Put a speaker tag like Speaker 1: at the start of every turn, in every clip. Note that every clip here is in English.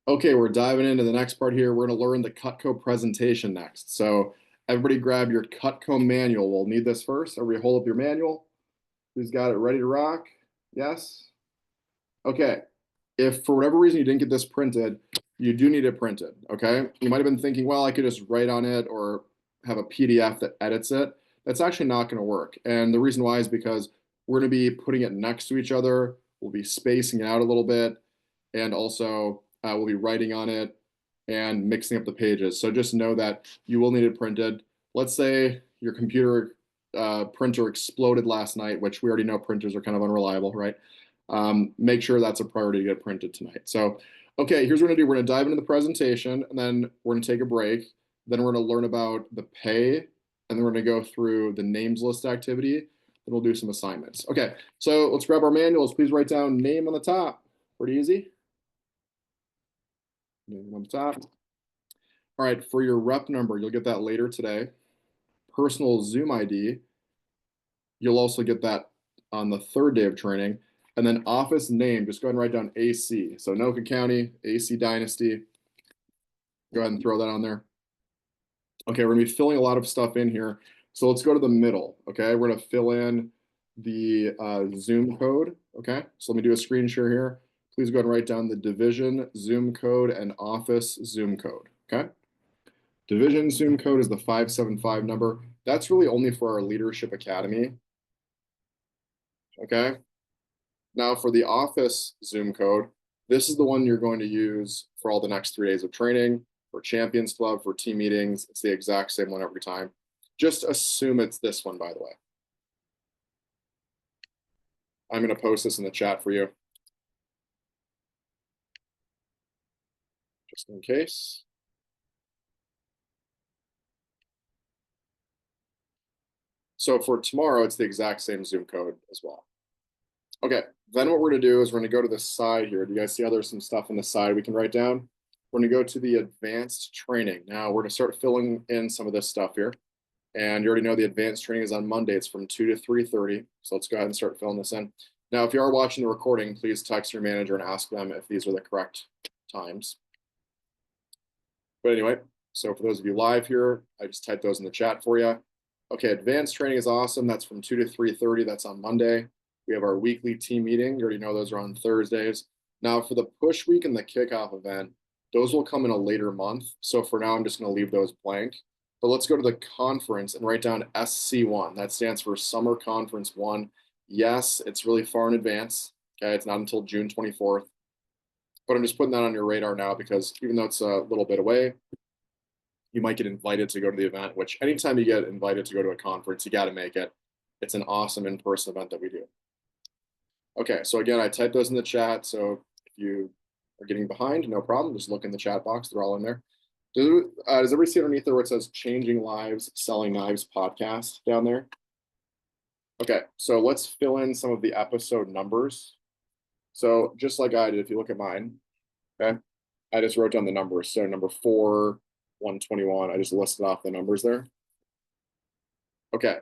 Speaker 1: Okay, we're diving into the next part here. We're going to learn the Cutco presentation next. So everybody grab your Cutco manual. We'll need this first. Everybody hold up your manual. Who's got it ready to rock? Yes? Okay. If for whatever reason you didn't get this printed, you do need it printed, okay? You might have been thinking, well, I could just write on it or have a PDF that edits it. That's actually not going to work. And the reason why is because we're going to be putting it next to each other. We'll be spacing it out a little bit. And also, we'll be writing on it and mixing up the pages. So just know that you will need it printed. Let's say your computer printer exploded last night, which we already know printers are kind of unreliable, right? Make sure that's a priority to get printed tonight. So, okay, here's what we're gonna do. We're gonna dive into the presentation and then we're gonna take a break. Then we're gonna learn about the pay and then we're gonna go through the names list activity. Then we'll do some assignments. Okay, so let's grab our manuals. Please write down name on the top. Pretty easy. Name on the top. All right, for your rep number, you'll get that later today. Personal Zoom ID, you'll also get that on the third day of training. And then office name, just go ahead and write down AC. So Anoka County, AC Dynasty. Go ahead and throw that on there. Okay, we're gonna be filling a lot of stuff in here. So let's go to the middle, okay? We're gonna fill in the Zoom code, okay? So let me do a screen share here. Please go ahead and write down the division Zoom code and office Zoom code, okay? Division Zoom code is the 575 number. That's really only for our Leadership Academy, okay? Now for the office Zoom code, this is the one you're going to use for all the next 3 days of training, for Champions Club, for team meetings. It's the exact same one every time. Just assume it's this one, by the way. I'm going to post this in the chat for you, just in case. So for tomorrow, it's the exact same Zoom code as well. Okay, then what we're going to do is we're going to go to the side here. Do you guys see how there's some stuff on the side we can write down? We're going to go to the advanced training. Now we're going to start filling in some of this stuff here. And you already know the advanced training is on Monday. It's from 2 to 3:30. So let's go ahead and start filling this in. Now, if you are watching the recording, please text your manager and ask them if these are the correct times. But anyway, so for those of you live here, I just typed those in the chat for you. Okay, advanced training is awesome. That's from 2 to 3:30. That's on Monday. We have our weekly team meeting. You already know those are on Thursdays. Now, for the push week and the kickoff event, those will come in a later month. So for now, I'm just going to leave those blank. But let's go to the conference and write down SC1. That stands for Summer Conference 1. Yes, it's really far in advance. Okay, it's not until June 24th. But I'm just putting that on your radar now because even though it's a little bit away, you might get invited to go to the event, which anytime you get invited to go to a conference, you got to make it. It's an awesome in-person event that we do. Okay, so again, I typed those in the chat. So if you are getting behind, no problem. Just look in the chat box. They're all in there. Does everybody see underneath there where it says Changing Lives, Selling Knives podcast down there? Okay, so let's fill in some of the episode numbers. So just like I did, if you look at mine, okay, I just wrote down the numbers. So number 4, 121, I just listed off the numbers there. Okay,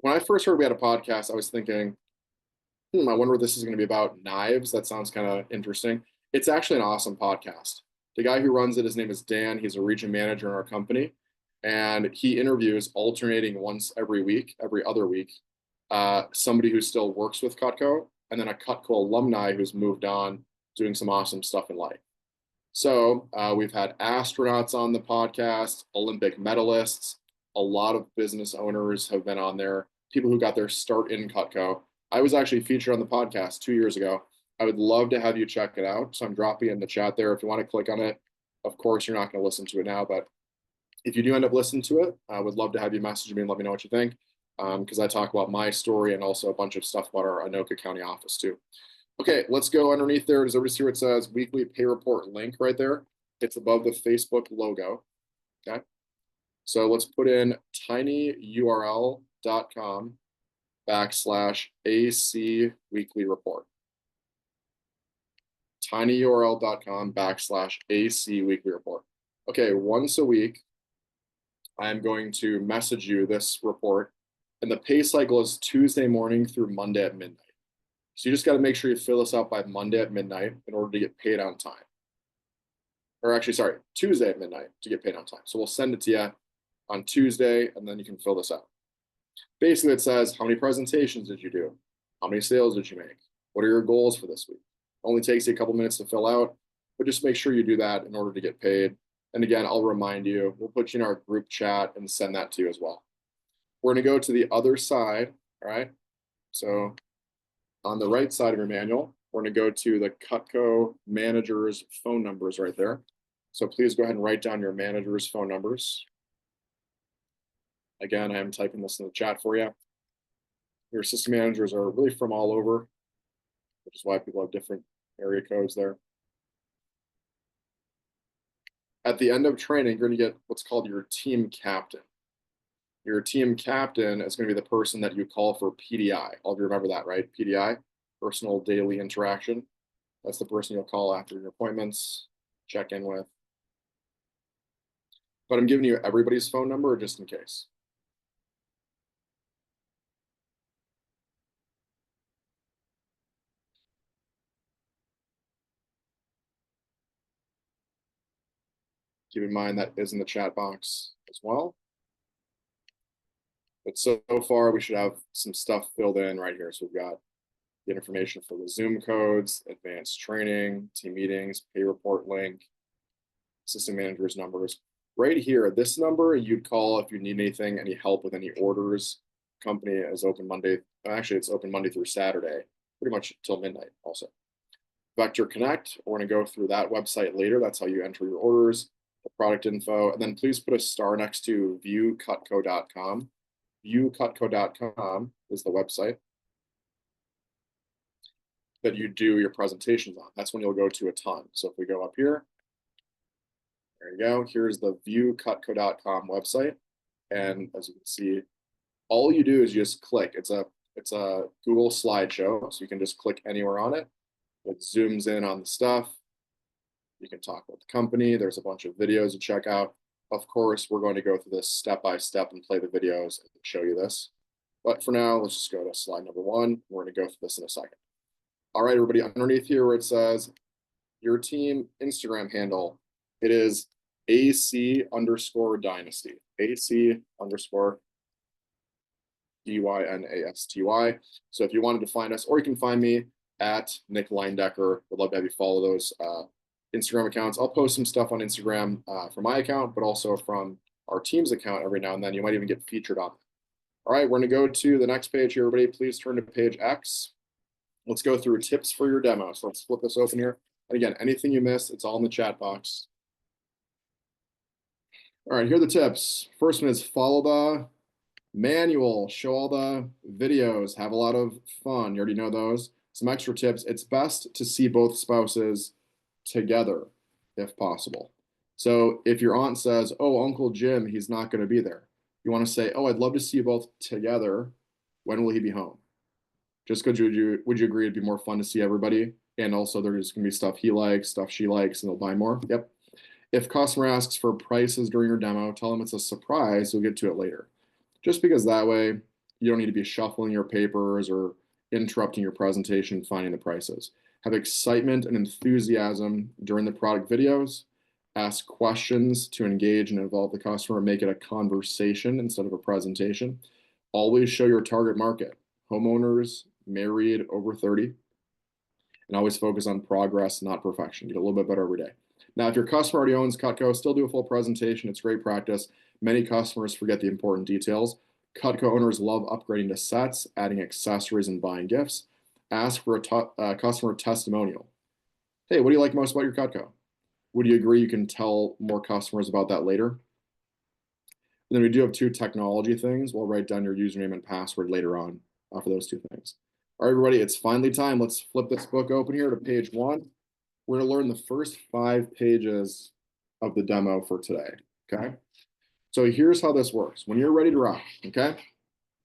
Speaker 1: when I first heard we had a podcast, I was thinking, I wonder what this is going to be about. Knives. That sounds kind of interesting. It's actually an awesome podcast. The guy who runs it, his name is Dan. He's a region manager in our company. And he interviews alternating once every week, every other week, somebody who still works with Cutco, and then a Cutco alumni who's moved on doing some awesome stuff in life. So we've had astronauts on the podcast, Olympic medalists, a lot of business owners have been on there, people who got their start in Cutco. I was actually featured on the podcast 2 years ago. I would love to have you check it out. So I'm dropping it in the chat there. If you want to click on it, of course, you're not going to listen to it now, but if you do end up listening to it, I would love to have you message me and let me know what you think, because I talk about my story and also a bunch of stuff about our Anoka County office too. Okay, let's go underneath there. Does everybody see where it says weekly pay report link right there? It's above the Facebook logo. Okay, so let's put in tinyurl.com/AC weekly report. tinyurl.com/AC weekly report. Okay, once a week, I'm going to message you this report, and the pay cycle is Tuesday morning through Monday at midnight. So you just got to make sure you fill this out by Monday at midnight in order to get paid on time. or actually, sorry, Tuesday at midnight to get paid on time. So we'll send it to you on Tuesday, and then you can fill this out. Basically, it says, how many presentations did you do? How many sales did you make? What are your goals for this week? Only takes you a couple minutes to fill out, but just make sure you do that in order to get paid. And again, I'll remind you, we'll put you in our group chat and send that to you as well. We're going to go to the other side, all right? So on the right side of your manual, we're going to go to the Cutco managers phone numbers right there. So please go ahead and write down your managers phone numbers. Again, I am typing this in the chat for you. Your assistant managers are really from all over, which is why people have different area codes there. At the end of training, you're going to get what's called your team captain. Your team captain is going to be the person that you call for PDI. All of you remember that, right? PDI, personal daily interaction. That's the person you'll call after your appointments, check in with. But I'm giving you everybody's phone number just in case. Keep in mind that is in the chat box as well. But so far, we should have some stuff filled in right here. So we've got the information for the Zoom codes, advanced training, team meetings, pay report link, assistant managers numbers. Right here, this number you'd call if you need anything, any help with any orders. Company is open Monday. Actually, it's open Monday through Saturday, pretty much till midnight also. Vector Connect, we're going to go through that website later. That's how you enter your orders, the product info, and then please put a star next to viewcutco.com. Viewcutco.com is the website that you do your presentations on. That's when you'll go to a ton. So if we go up here, there you go. Here's the viewcutco.com website. And as you can see, all you do is you just click. It's a Google slideshow, so you can just click anywhere on it. It zooms in on the stuff. You can talk about the company. There's a bunch of videos to check out. Of course, we're going to go through this step by step and play the videos and show you this. But for now, let's just go to slide number 1. We're going to go through this in a second. All right, everybody, underneath here where it says your team Instagram handle, it is AC_dynasty. AC_DYNASTY. So if you wanted to find us, or you can find me at Nick Leindecker. Would love to have you follow those Instagram accounts. I'll post some stuff on Instagram from my account, but also from our team's account every now and then. You might even get featured on it. All right, we're going to go to the next page here, everybody. Please turn to page X. Let's go through tips for your demo. So let's flip this open here. And again, anything you missed, it's all in the chat box. All right, here are the tips. First one is follow the manual, show all the videos, have a lot of fun. You already know those. Some extra tips. It's best to see both spouses together if possible. So if your aunt says, oh, Uncle Jim, he's not going to be there, you want to say, oh, I'd love to see you both together. When will he be home? Just because would you agree it'd be more fun to see everybody? And also there's going to be stuff he likes, stuff she likes, and they'll buy more. Yep. If customer asks for prices during your demo, tell them it's a surprise. You'll get to it later. Just because that way you don't need to be shuffling your papers or interrupting your presentation, finding the prices. Have excitement and enthusiasm during the product videos. Ask questions to engage and involve the customer. Make it a conversation instead of a presentation. Always show your target market. Homeowners, married, over 30. And always focus on progress, not perfection. Get a little bit better every day. Now, if your customer already owns Cutco, still do a full presentation. It's great practice. Many customers forget the important details. Cutco owners love upgrading to sets, adding accessories, and buying gifts. Ask for a customer testimonial. Hey, what do you like most about your Cutco? Would you agree you can tell more customers about that later? And then we do have 2 technology things. We'll write down your username and password later on for those 2 things. All right, everybody, it's finally time. Let's flip this book open here to page 1. We're going to learn the first 5 pages of the demo for today, okay? So here's how this works. When you're ready to rock, okay,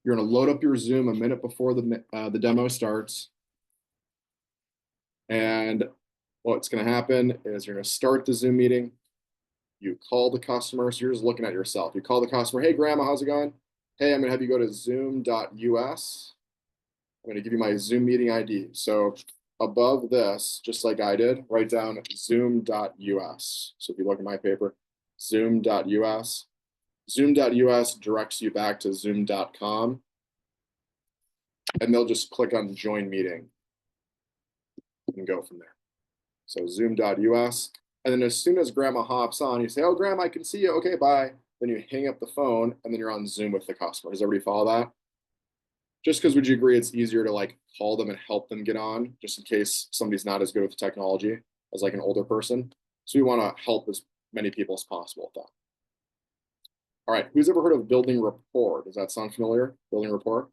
Speaker 1: you're going to load up your Zoom a minute before the demo starts. And what's going to happen is you're going to start the Zoom meeting. You call the customer. So you're just looking at yourself. You call the customer. Hey, Grandma, how's it going? Hey, I'm going to have you go to zoom.us. I'm going to give you my Zoom meeting ID. So above this, just like I did, write down zoom.us. So if you look at my paper, zoom.us. Zoom.us directs you back to zoom.com, and they'll just click on join meeting and go from there. So zoom.us. And then as soon as grandma hops on, you say, oh, grandma, I can see you. Okay, bye. Then you hang up the phone and then you're on Zoom with the customer. Does everybody follow that? Just because, would you agree it's easier to like call them and help them get on, just in case somebody's not as good with technology as like an older person? So we want to help as many people as possible with that. All right, who's ever heard of building rapport? Does that sound familiar? Building rapport?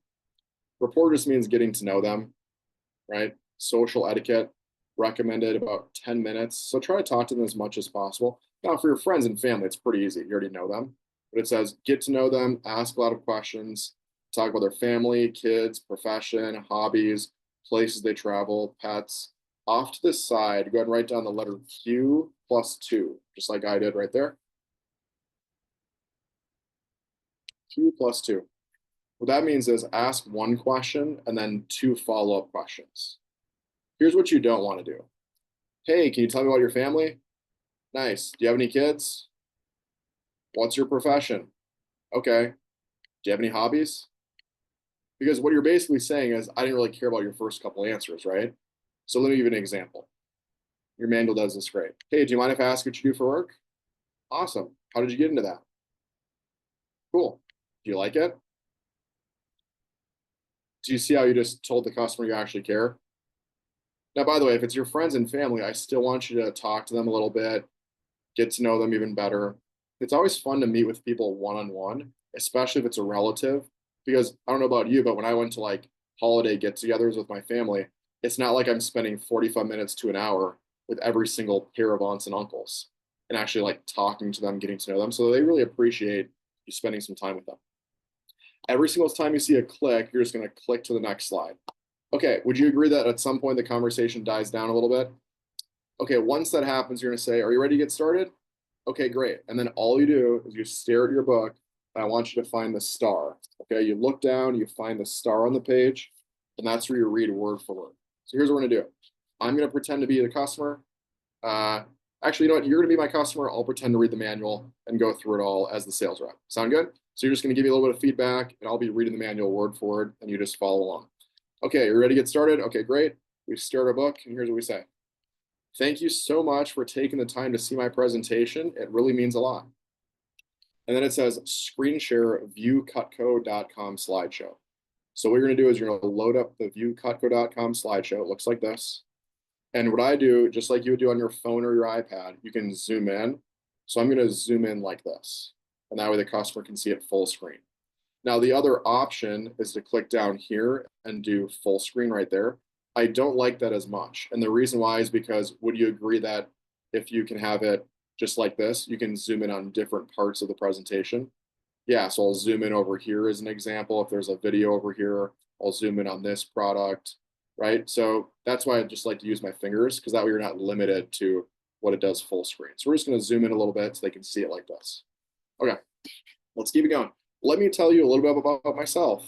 Speaker 1: Rapport just means getting to know them, right? Social etiquette, recommended about 10 minutes. So try to talk to them as much as possible. Now, for your friends and family, it's pretty easy. You already know them. But it says get to know them, ask a lot of questions, talk about their family, kids, profession, hobbies, places they travel, pets. Off to the side, go ahead and write down the letter Q plus 2, just like I did right there. Q plus 2. What that means is ask one question and then 2 follow-up questions. Here's what you don't want to do. Hey, can you tell me about your family? Nice. Do you have any kids? What's your profession? Okay. Do you have any hobbies? Because what you're basically saying is, I didn't really care about your first couple answers, right? So let me give you an example. Your manual does this great. Hey, do you mind if I ask what you do for work? Awesome. How did you get into that? Cool. Do you like it? Do you see how you just told the customer you actually care? Now, by the way, if it's your friends and family, I still want you to talk to them a little bit, get to know them even better. It's always fun to meet with people one-on-one, especially if it's a relative, because I don't know about you, but when I went to like holiday get-togethers with my family, it's not like I'm spending 45 minutes to an hour with every single pair of aunts and uncles and actually like talking to them, getting to know them. So they really appreciate you spending some time with them. Every single time you see a click, you're just going to click to the next slide. Okay, would you agree that at some point the conversation dies down a little bit? Okay, once that happens, you're gonna say, are you ready to get started? Okay, great. And then all you do is you stare at your book, and I want you to find the star. Okay, you look down, you find the star on the page, and that's where you read word for word. So here's what we're gonna do. I'm gonna pretend to be the customer. Actually, you know what? You're gonna be my customer. I'll pretend to read the manual and go through it all as the sales rep. Sound good? So you're just gonna give me a little bit of feedback, and I'll be reading the manual word for word, and you just follow along. Okay, you ready to get started? Okay, great. We start our book, and here's what we say. Thank you so much for taking the time to see my presentation. It really means a lot. And then it says screen share viewcutco.com slideshow. So what you're going to do is you're going to load up the viewcutco.com slideshow. It looks like this. And what I do, just like you would do on your phone or your iPad, you can zoom in. So I'm going to zoom in like this. And that way the customer can see it full screen. Now, the other option is to click down here and do full screen right there. I don't like that as much. And the reason why is because, would you agree that if you can have it just like this, you can zoom in on different parts of the presentation? Yeah, so I'll zoom in over here as an example. If there's a video over here, I'll zoom in on this product, right? So that's why I just like to use my fingers, because that way you're not limited to what it does full screen. So we're just going to zoom in a little bit so they can see it like this. Okay, let's keep it going. Let me tell you a little bit about myself. ...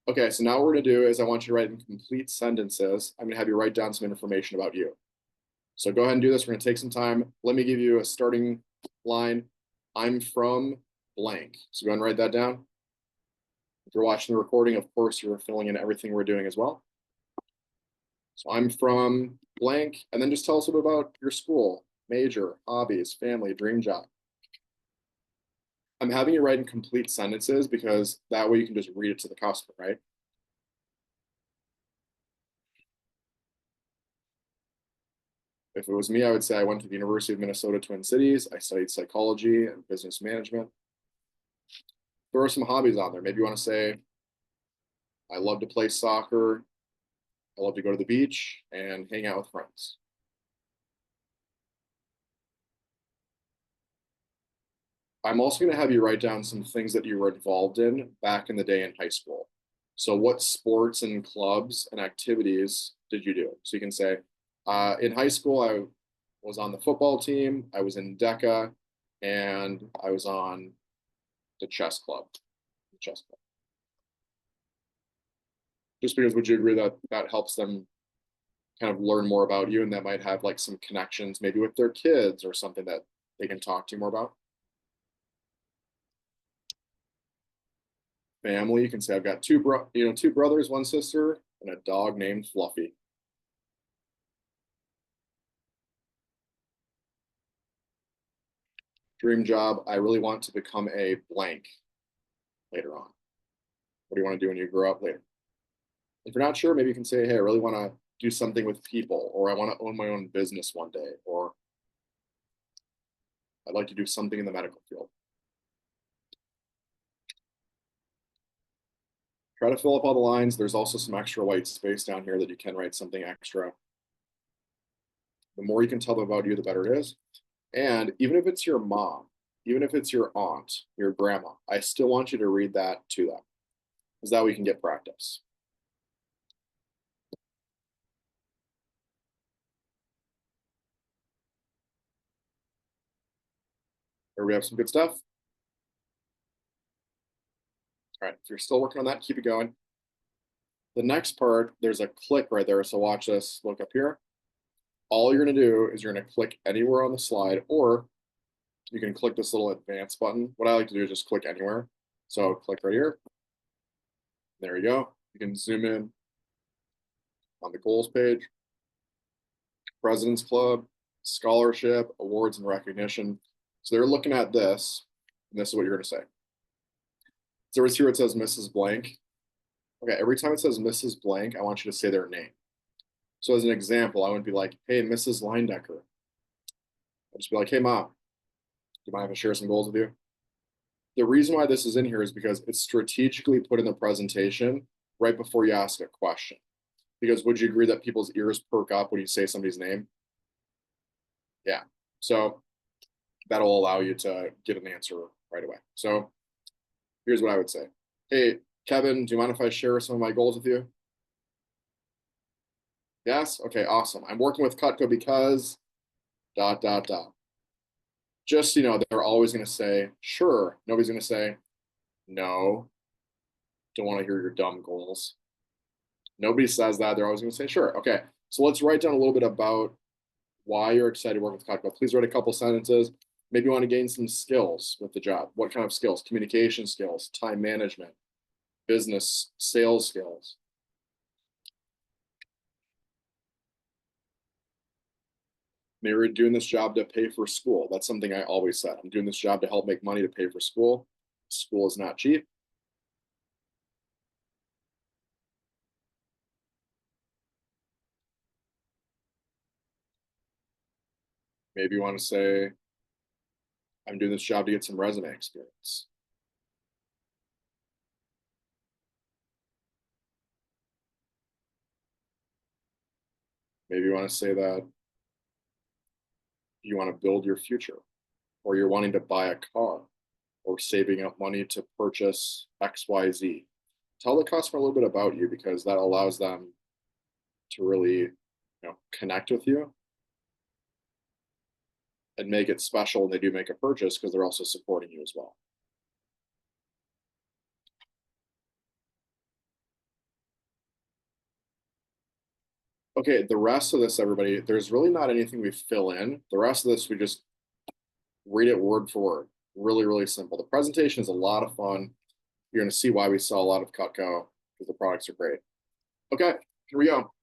Speaker 1: Okay, so now what we're gonna do is I want you to write in complete sentences. I'm gonna have you write down some information about you. So go ahead and do this. We're gonna take some time. Let me give you a starting line. I'm from blank. So go ahead and write that down. If you're watching the recording, of course, you're filling in everything we're doing as well. So I'm from blank, and then just tell us a bit about your school, major, hobbies, family, dream job. I'm having you write in complete sentences because that way you can just read it to the customer, right? If it was me, I would say I went to the University of Minnesota Twin Cities. I studied psychology and business management. There are some hobbies on there. Maybe you want to say, I love to play soccer. I love to go to the beach and hang out with friends. I'm also going to have you write down some things that you were involved in back in the day in high school. So what sports and clubs and activities did you do? So you can say, in high school, I was on the football team, I was in DECA, and I was on the chess club. Just because, would you agree that that helps them kind of learn more about you, and that might have like some connections maybe with their kids or something that they can talk to you more about? Family, you can say I've got two brothers, one sister, and a dog named Fluffy. Dream job, I really want to become a blank later on. What do you want to do when you grow up later? If you're not sure, maybe you can say, hey, I really want to do something with people, or I want to own my own business one day, or I'd like to do something in the medical field. Try to fill up all the lines. There's also some extra white space down here that you can write something extra. The more you can tell them about you, the better it is. And even if it's your mom, even if it's your aunt, your grandma, I still want you to read that to them, because that way we can get practice. Here we have some good stuff. All right, if you're still working on that, keep it going. The next part, there's a click right there. So watch this, look up here. All you're gonna do is you're gonna click anywhere on the slide, or you can click this little advance button. What I like to do is just click anywhere. So click right here. There you go. You can zoom in on the goals page. President's Club, scholarship, awards, and recognition. So they're looking at this, and this is what you're gonna say. So it's here it says Mrs. Blank. Okay, every time it says Mrs. Blank, I want you to say their name. So as an example, I would be like, hey, Mrs. Leindecker. I'd just be like, hey, mom, do you mind if I share some goals with you? The reason why this is in here is because it's strategically put in the presentation right before you ask a question. Because would you agree that people's ears perk up when you say somebody's name? Yeah. So that'll allow you to get an answer right away. So here's what I would say. Hey, Kevin, do you mind if I share some of my goals with you? Yes? Okay, awesome. I'm working with Cutco because ... Just so you know, they're always going to say, sure. Nobody's going to say, no, don't want to hear your dumb goals. Nobody says that. They're always going to say, sure. Okay, so let's write down a little bit about why you're excited to work with Cutco. Please write a couple sentences. Maybe you want to gain some skills with the job. What kind of skills? Communication skills, time management, business, sales skills. Maybe you're doing this job to pay for school. That's something I always said. I'm doing this job to help make money to pay for school. School is not cheap. Maybe you want to say, I'm doing this job to get some resume experience. Maybe you want to say that you want to build your future, or you're wanting to buy a car, or saving up money to purchase XYZ. Tell the customer a little bit about you, because that allows them to really, connect with you and make it special when they do make a purchase, because they're also supporting you as well. Okay, the rest of this, everybody, there's really not anything we fill in. The rest of this, we just read it word for word. Really, really simple. The presentation is a lot of fun. You're going to see why we sell a lot of Cutco, because the products are great. Okay, here we go.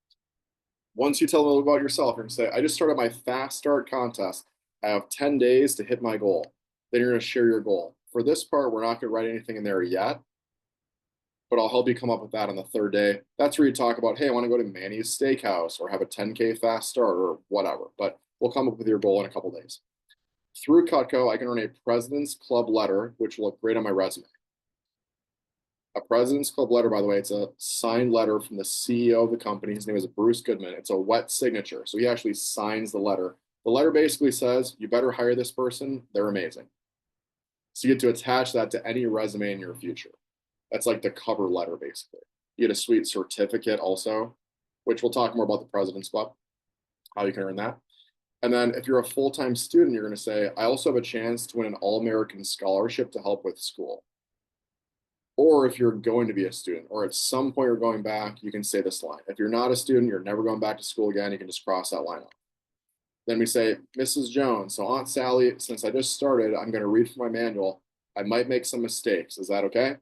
Speaker 1: Once you tell them about yourself, you're going to say, I just started my fast start contest. I have 10 days to hit my goal. Then you're going to share your goal. For this part, we're not going to write anything in there yet, but I'll help you come up with that on the third day. That's where you talk about, hey, I want to go to Manny's Steakhouse, or have a 10K fast start, or whatever. But we'll come up with your goal in a couple days. Through Cutco, I can earn a President's Club letter, which will look great on my resume. A President's Club letter, by the way, it's a signed letter from the CEO of the company. His name is Bruce Goodman. It's a wet signature. So he actually signs the letter. The letter basically says, you better hire this person. They're amazing. So you get to attach that to any resume in your future. That's like the cover letter, basically. You get a sweet certificate also, which we'll talk more about the President's Club, how you can earn that. And then if you're a full-time student, you're going to say, I also have a chance to win an All-American scholarship to help with school. Or if you're going to be a student, or at some point you're going back, you can say this line. If you're not a student, you're never going back to school again, you can just cross that line off. Then we say, Mrs. Jones, so Aunt Sally, since I just started, I'm going to read from my manual. I might make some mistakes. Is that okay?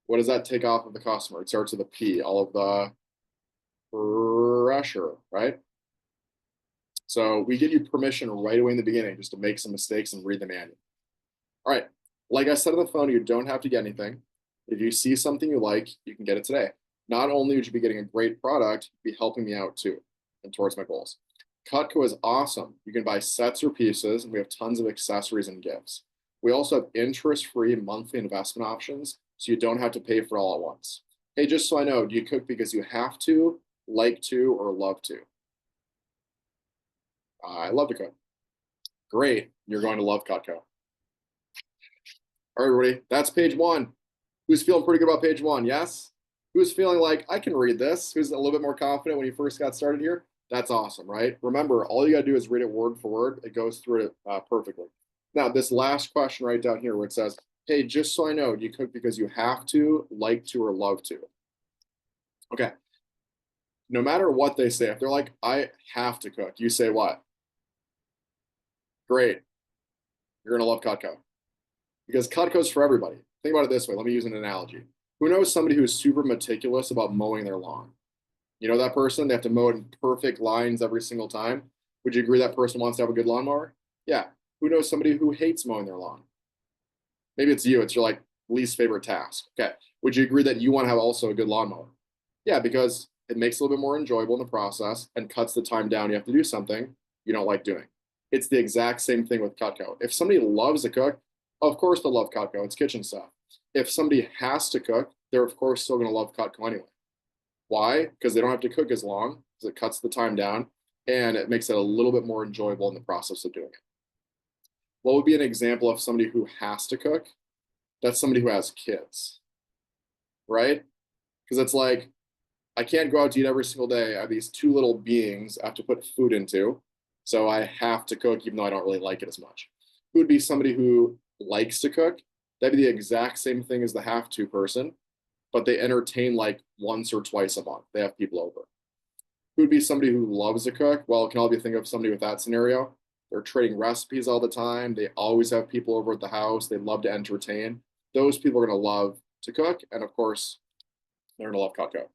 Speaker 1: What does that take off of the customer? It starts with a P, all of the pressure, right? So we give you permission right away in the beginning just to make some mistakes and read the manual. All right. Like I said on the phone, you don't have to get anything. If you see something you like, you can get it today. Not only would you be getting a great product, you'd be helping me out too and towards my goals. Cutco is awesome. You can buy sets or pieces, and we have tons of accessories and gifts. We also have interest-free monthly investment options, so you don't have to pay for all at once. Hey, just so I know, do you cook because you have to, like to, or love to? I love to cook. Great. You're going to love Cutco. All right, everybody, that's page one. Who's feeling pretty good about page one? Yes? Who's feeling like I can read this? Who's a little bit more confident when you first got started here? That's awesome, right? Remember, all you got to do is read it word for word. It goes through it perfectly. Now, this last question right down here where it says, hey, just so I know, do you cook because you have to, like to, or love to? Okay. No matter what they say, if they're like, I have to cook, you say what? Great. You're going to love Cutco. Because Cutco's for everybody. Think about it this way. Let me use an analogy. Who knows somebody who's super meticulous about mowing their lawn? You know that person? They have to mow it in perfect lines every single time. Would you agree that person wants to have a good lawnmower? Yeah. Who knows somebody who hates mowing their lawn? Maybe it's you. It's your like least favorite task. Okay. Would you agree that you want to have also a good lawnmower? Yeah, because it makes it a little bit more enjoyable in the process and cuts the time down. You have to do something you don't like doing. It's the exact same thing with Cutco. If somebody loves to cook, of course they'll love Cutco. It's kitchen stuff. If somebody has to cook, they're of course still going to love Cutco anyway. Why? Because they don't have to cook as long, because it cuts the time down, and it makes it a little bit more enjoyable in the process of doing it. What would be an example of somebody who has to cook? That's somebody who has kids, right? Because it's like, I can't go out to eat every single day. I have these two little beings I have to put food into. So I have to cook, even though I don't really like it as much. Who would be somebody who likes to cook? That'd be the exact same thing as the have to person, but they entertain like once or twice a month. They have people over. Who would be somebody who loves to cook? Well, can all of you think of somebody with that scenario? They're trading recipes all the time. They always have people over at the house. They love to entertain. Those people are going to love to cook. And of course, they're going to love Cutco.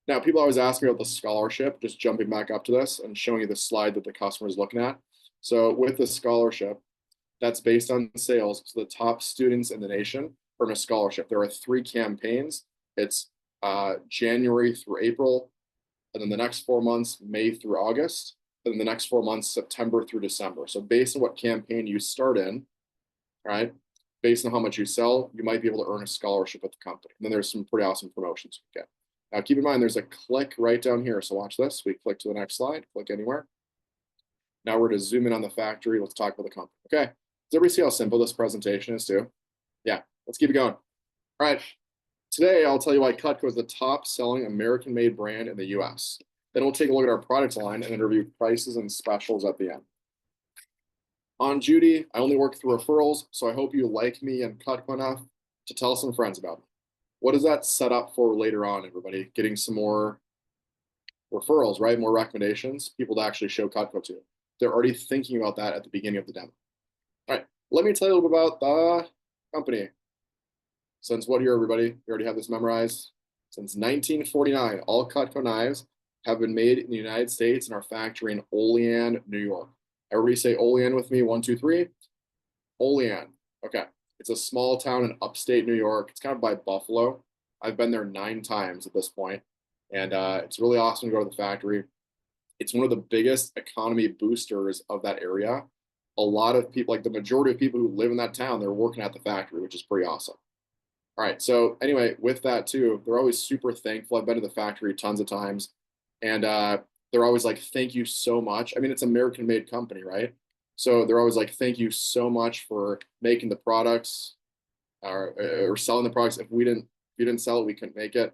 Speaker 1: Now, people always ask me about the scholarship, just jumping back up to this and showing you the slide that the customer is looking at. So with the scholarship, that's based on sales. So the top students in the nation earn a scholarship. There are 3 campaigns. It's January through April, and then the next 4 months, May through August, and then the next 4 months, September through December. So based on what campaign you start in, right, based on how much you sell, you might be able to earn a scholarship with the company. And then there's some pretty awesome promotions you get. Now, keep in mind, there's a click right down here. So watch this. We click to the next slide, click anywhere. Now we're to zoom in on the factory. Let's talk about the company. Okay. Does everybody see how simple this presentation is too? Yeah, let's keep it going. All right. Today, I'll tell you why Cutco is the top selling American-made brand in the US. Then we'll take a look at our product line and review prices and specials at the end. On Judy, I only work through referrals, so I hope you like me and Cutco enough to tell some friends about me. What does that set up for later on, everybody? Getting some more referrals, right? More recommendations, people to actually show Cutco to. They're already thinking about that at the beginning of the demo. All right, let me tell you a little bit about the company. Since what year, everybody? You already have this memorized. Since 1949, all Cutco knives have been made in the United States in our factory in Olean, New York. Everybody say Olean with me. 1, 2, 3. Olean. Okay. It's a small town in upstate New York. It's kind of by Buffalo. I've been there 9 times at this point, and it's really awesome to go to the factory. It's one of the biggest economy boosters of that area. A lot of people, like the majority of people who live in that town, they're working at the factory, which is pretty awesome. All right, so anyway, with that too, they're always super thankful. I've been to the factory tons of times, and they're always like, thank you so much. I mean, it's American-made company, right? So they're always like, thank you so much for making the products or selling the products. If you didn't sell it, we couldn't make it.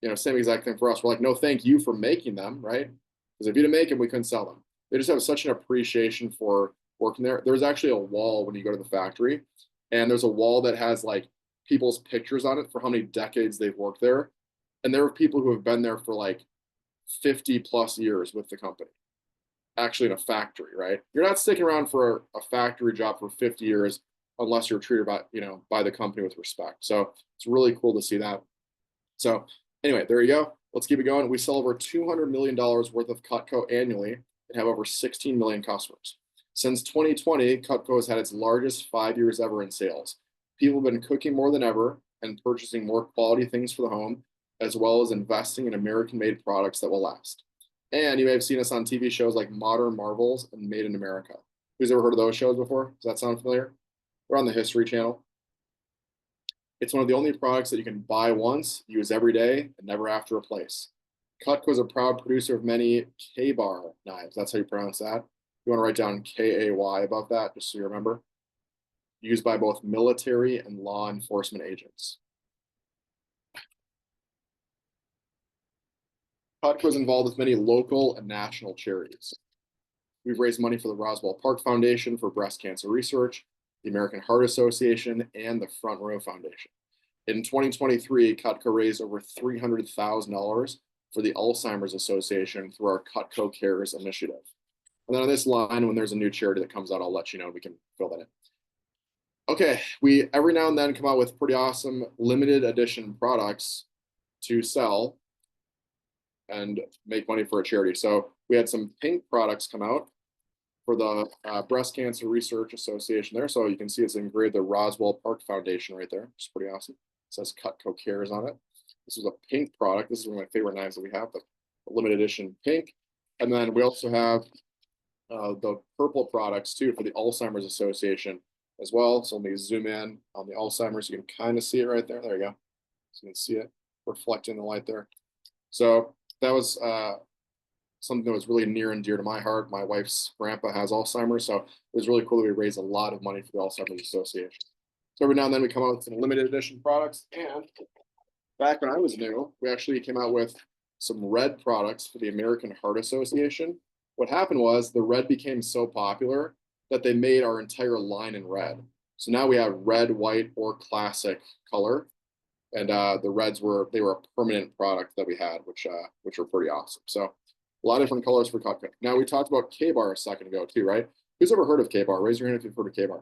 Speaker 1: You know, same exact thing for us. We're like, no, thank you for making them, right? Because if you didn't make them, we couldn't sell them. They just have such an appreciation for working there. There's actually a wall when you go to the factory, and there's a wall that has like people's pictures on it for how many decades they've worked there. And there are people who have been there for like 50 plus years with the company, actually in a factory, right? You're not sticking around for a factory job for 50 years unless you're treated by the company with respect. So it's really cool to see that. So anyway, there you go. Let's keep it going. We sell over $200 million worth of Cutco annually and have over 16 million customers. Since 2020, Cutco has had its largest 5 years ever in sales. People have been cooking more than ever and purchasing more quality things for the home, as well as investing in American-made products that will last. And you may have seen us on TV shows like Modern Marvels and Made in America. Who's ever heard of those shows before? Does that sound familiar? They're on the History Channel. It's one of the only products that you can buy once, use every day, and never have to replace. Cutco is a proud producer of many Ka-Bar knives. That's how you pronounce that. You want to write down K-A-Y above that, just so you remember. Used by both military and law enforcement agents. Cutco is involved with many local and national charities. We've raised money for the Roswell Park Foundation for breast cancer research, the American Heart Association, and the Front Row Foundation. In 2023, Cutco raised over $300,000 for the Alzheimer's Association through our Cutco Cares initiative. And then on this line, when there's a new charity that comes out, I'll let you know, we can fill that in. Okay, we every now and then come out with pretty awesome limited edition products to sell and make money for a charity. So we had some pink products come out for the Breast Cancer Research Association there. So you can see it's engraved the Roswell Park Foundation right there, which is pretty awesome. It says Cutco Cares on it. This is a pink product. This is one of my favorite knives that we have, the limited edition pink. And then we also have the purple products too for the Alzheimer's Association as well. So let me zoom in on the Alzheimer's. You can kind of see it right there. There you go. So you can see it reflecting the light there. So that was something that was really near and dear to my heart. My wife's grandpa has Alzheimer's, so it was really cool that we raised a lot of money for the Alzheimer's Association. So every now and then we come out with some limited edition products. And back when I was new, we actually came out with some red products for the American Heart Association. What happened was the red became so popular that they made our entire line in red. So now we have red, white, or classic color. And the reds were a permanent product that we had, which were pretty awesome. So a lot of different colors for Cutco. Now we talked about Ka-Bar a second ago too, right? Who's ever heard of Ka-Bar? Raise your hand if you've heard of Ka-Bar.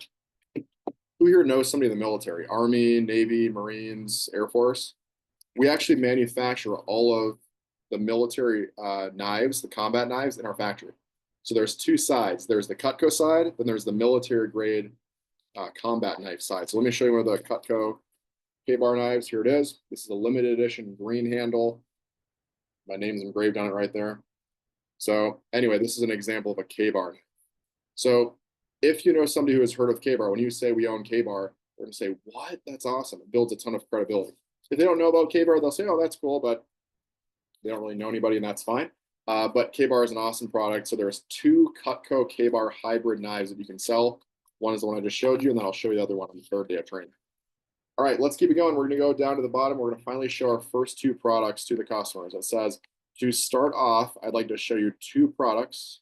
Speaker 1: Who here knows somebody in the military? Army, Navy, Marines, Air Force? We actually manufacture all of the military knives, the combat knives in our factory. So there's two sides. There's the Cutco side, then there's the military grade combat knife side. So let me show you one of the Cutco Ka-Bar knives. Here it is. This is a limited edition green handle. My name's engraved on it right there. So anyway, this is an example of a Ka-Bar. So if you know somebody who has heard of Ka-Bar, when you say we own Ka-Bar, they're going to say, what? That's awesome. It builds a ton of credibility. If they don't know about Ka-Bar, they'll say, oh, that's cool, but they don't really know anybody, and that's fine. But Ka-Bar is an awesome product. So there's two Cutco Ka-Bar hybrid knives that you can sell. One is the one I just showed you, and then I'll show you the other one on the third day of training. All right, let's keep it going. We're going to go down to the bottom. We're going to finally show our first two products to the customers. It says, to start off, I'd like to show you two products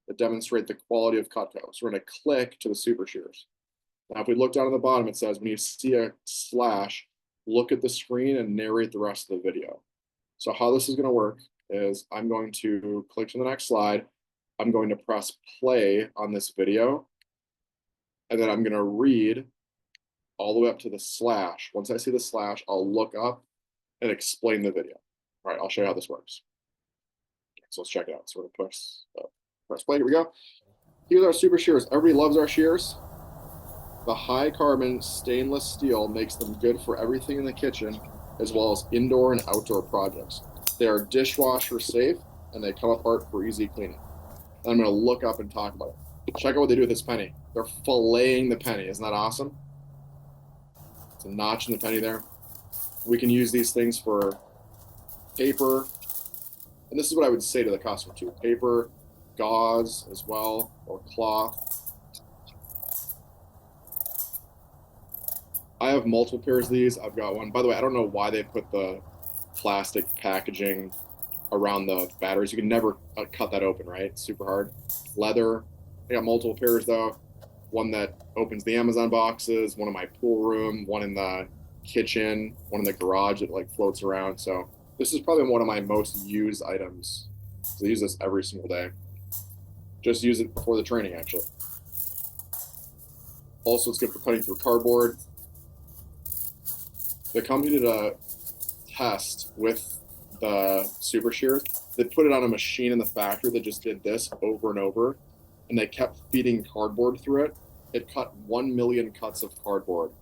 Speaker 1: that demonstrate the quality of Cutco. So we're going to click to the super shears. Now, if we look down at the bottom, it says, when you see a slash, look at the screen and narrate the rest of the video. So how this is going to work is I'm going to click to the next slide. I'm going to press play on this video. And then I'm going to read all the way up to the slash. Once I see the slash, I'll look up and explain the video. All right, I'll show you how this works. So let's check it out. So we're going to press play. Here we go. Here's our super shears. Everybody loves our shears. The high carbon stainless steel makes them good for everything in the kitchen, as well as indoor and outdoor projects. They are dishwasher safe, and they come apart for easy cleaning. And I'm going to look up and talk about it. Check out what they do with this penny. They're filleting the penny. Isn't that awesome? It's a notch in the penny there. We can use these things for paper. And this is what I would say to the customer too. Paper, gauze as well, or cloth. I have multiple pairs of these. I've got one. By the way, I don't know why they put the plastic packaging around the batteries. You can never cut that open, right? It's super hard. Leather. I got multiple pairs though. One that opens the Amazon boxes, one in my pool room, one in the kitchen, one in the garage that like floats around. So this is probably one of my most used items. So I use this every single day. Just use it before the training, actually. Also, it's good for cutting through cardboard. The company did a test with the super shears. They put it on a machine in the factory that just did this over and over, and they kept feeding cardboard through it. It cut 1 million cuts of cardboard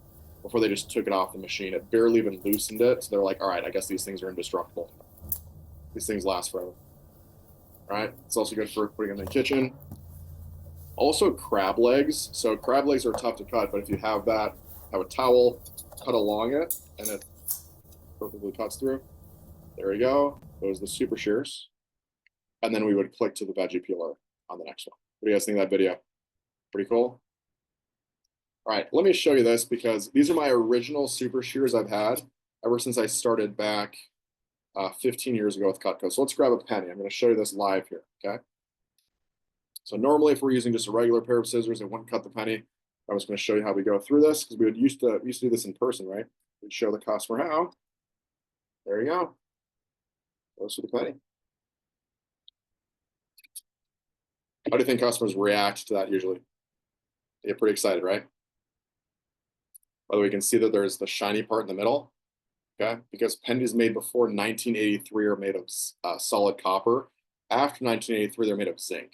Speaker 1: before they just took it off the machine. It barely even loosened it. So they're like, all right, I guess these things are indestructible. These things last forever. All right. It's also good for putting in the kitchen. Also crab legs. So crab legs are tough to cut, but if you have that, have a towel, cut along it, and it perfectly cuts through. There we go. Those are the super shears. And then we would click to the veggie peeler on the next one. What do you guys think of that video? Pretty cool. All right, let me show you this because these are my original super shears I've had ever since I started back 15 years ago with Cutco. So let's grab a penny. I'm going to show you this live here, okay? So normally if we're using just a regular pair of scissors, it wouldn't cut the penny. I was going to show you how we go through this because we would used to do this in person, right? We'd show the customer how. There you go. Goes for the penny. How do you think customers react to that usually? They get pretty excited, right? By the way, you can see that there's the shiny part in the middle, okay? Because pennies made before 1983 are made of solid copper. After 1983, they're made of zinc.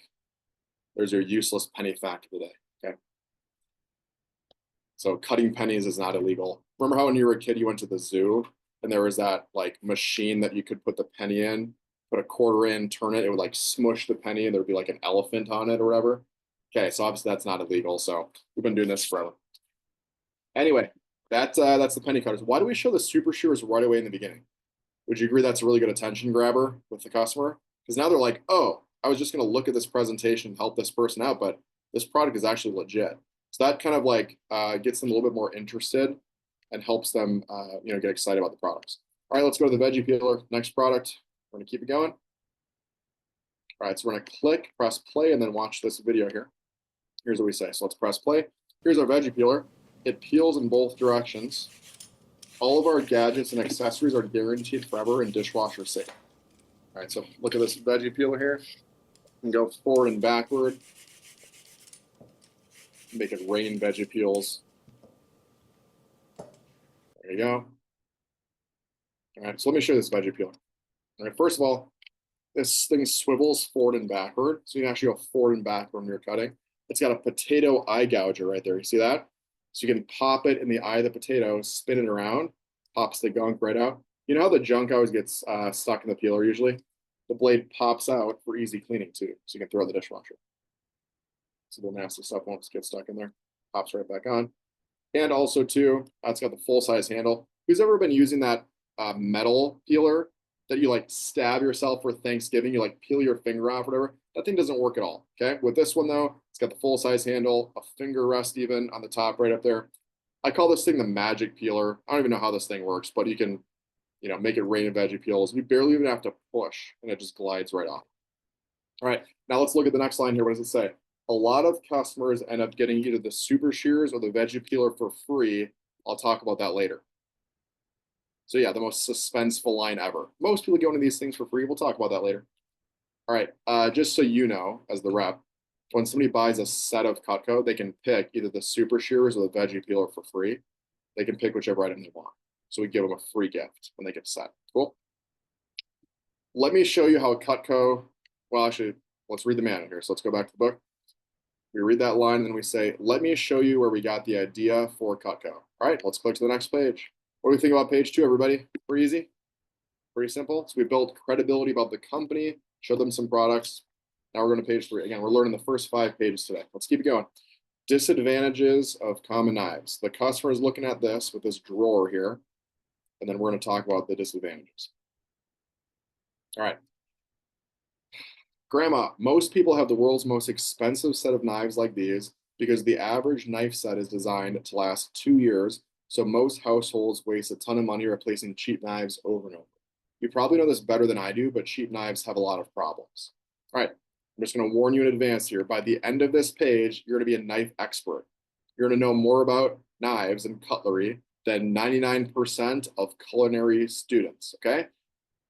Speaker 1: There's your useless penny fact of the day, okay? So cutting pennies is not illegal. Remember how when you were a kid, you went to the zoo and there was that like machine that you could put the penny in, put a quarter in, turn it, it would like smush the penny and there'd be like an elephant on it or whatever. Okay, so obviously that's not illegal. So we've been doing this forever. Anyway, that's the penny cutters. Why do we show the super shears right away in the beginning? Would you agree that's a really good attention grabber with the customer? Because now they're like, oh, I was just going to look at this presentation and help this person out, but this product is actually legit. So that kind of like gets them a little bit more interested and helps them get excited about the products. All right, let's go to the veggie peeler. Next product. We're going to keep it going. All right, so we're going to click, press play, and then watch this video here. Here's what we say. So let's press play. Here's our veggie peeler. It peels in both directions. All of our gadgets and accessories are guaranteed forever and dishwasher safe. All right, so look at this veggie peeler here. You can go forward and backward. Make it rain veggie peels. There you go. All right, so let me show you this veggie peeler. All right, first of all, this thing swivels forward and backward. So you can actually go forward and backward when you're cutting. It's got a potato eye gouger right there. You see that? So you can pop it in the eye of the potato, spin it around, pops the gunk right out. You know how the junk always gets stuck in the peeler usually? The blade pops out for easy cleaning too. So you can throw it in the dishwasher. So the nasty stuff won't get stuck in there. Pops right back on. And also too, it's got the full size handle. Who's ever been using that metal peeler that you like stab yourself for Thanksgiving? You like peel your finger off or whatever. That thing doesn't work at all, okay? With this one though, it's got the full size handle, a finger rest even on the top right up there. I call this thing the magic peeler. I don't even know how this thing works, but you can, make it rain veggie peels. You barely even have to push and it just glides right off. All right, now let's look at the next line here. What does it say? A lot of customers end up getting either the super shears or the veggie peeler for free. I'll talk about that later. So yeah, the most suspenseful line ever. Most people go into these things for free. We'll talk about that later. All right, just so you know, as the rep, when somebody buys a set of Cutco, they can pick either the super shears or the veggie peeler for free. They can pick whichever item they want. So we give them a free gift when they get a set. Cool. Let me show you how Cutco, well, actually, let's read the manual here. So let's go back to the book. We read that line and then we say, let me show you where we got the idea for Cutco. All right, let's click to the next page. What do we think about page 2, everybody? Pretty easy, pretty simple. So we built credibility about the company, show them some products. Now we're going to page 3. Again, we're learning the first 5 pages today. Let's keep it going. Disadvantages of common knives. The customer is looking at this with this drawer here, and then we're going to talk about the disadvantages. All right. Grandma, most people have the world's most expensive set of knives like these because the average knife set is designed to last 2 years, so most households waste a ton of money replacing cheap knives over and over. You probably know this better than I do, but cheap knives have a lot of problems. All right, I'm just going to warn you in advance here. By the end of this page, you're going to be a knife expert. You're going to know more about knives and cutlery than 99% of culinary students, okay?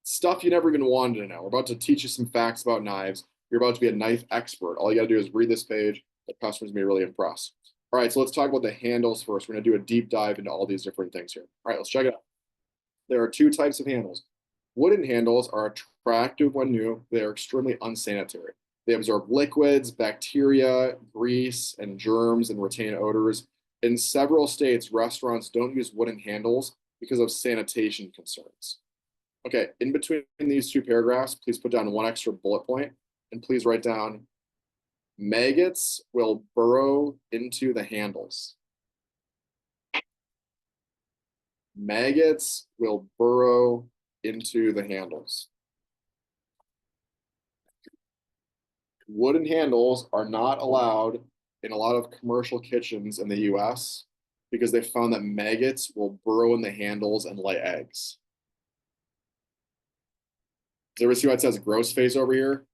Speaker 1: Stuff you never even wanted to know. We're about to teach you some facts about knives. You're about to be a knife expert. All you got to do is read this page. The customer's gonna be really impressed. All right, so let's talk about the handles first. We're gonna do a deep dive into all these different things here. All right, let's check it out. There are two types of handles. Wooden handles are attractive when new. They are extremely unsanitary. They absorb liquids, bacteria, grease, and germs and retain odors. In several states, restaurants don't use wooden handles because of sanitation concerns. Okay, in between these two paragraphs, please put down one extra bullet point and please write down maggots will burrow into the handles. Maggots will burrow into the handles. Wooden handles are not allowed in a lot of commercial kitchens in the US because they found that maggots will burrow in the handles and lay eggs. Does everybody see why it says gross face over here?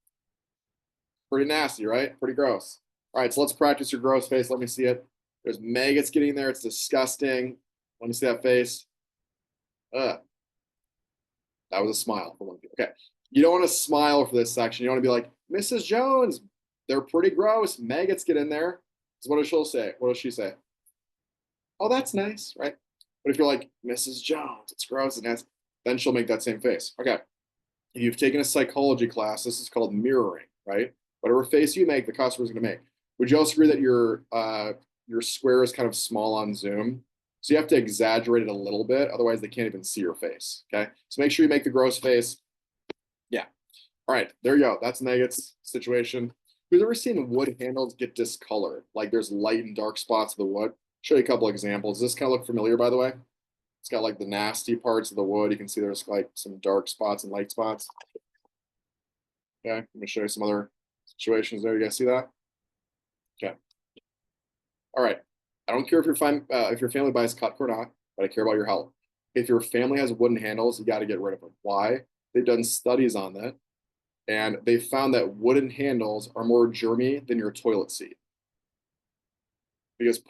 Speaker 1: Pretty nasty, right? Pretty gross. All right, so let's practice your gross face. Let me see it. There's maggots getting there. It's disgusting. Let me see that face. Ugh. That was a smile for one of you. Okay. You don't want to smile for this section. You want to be like, Mrs. Jones, they're pretty gross. Maggots get in there. So what does she say? What does she say? Oh, that's nice, right? But if you're like, Mrs. Jones, it's gross and nasty, then she'll make that same face. Okay. If you've taken a psychology class, this is called mirroring, right? Whatever face you make, the customer's going to make. Would you also agree that your square is kind of small on Zoom? So you have to exaggerate it a little bit, otherwise they can't even see your face. Okay, so make sure you make the gross face. Yeah. All right, there you go. That's maggots situation. Who's ever seen wood handles get discolored? Like there's light and dark spots of the wood. Show you a couple examples. Does this kind of look familiar, by the way? It's got like the nasty parts of the wood. You can see there's like some dark spots and light spots. Okay, let me show you some other situations there. You guys see that? Okay. All right. I don't care if your family buys Cutco or not, but I care about your health. If your family has wooden handles, you got to get rid of them. Why? They've done studies on that, and they found that wooden handles are more germy than your toilet seat because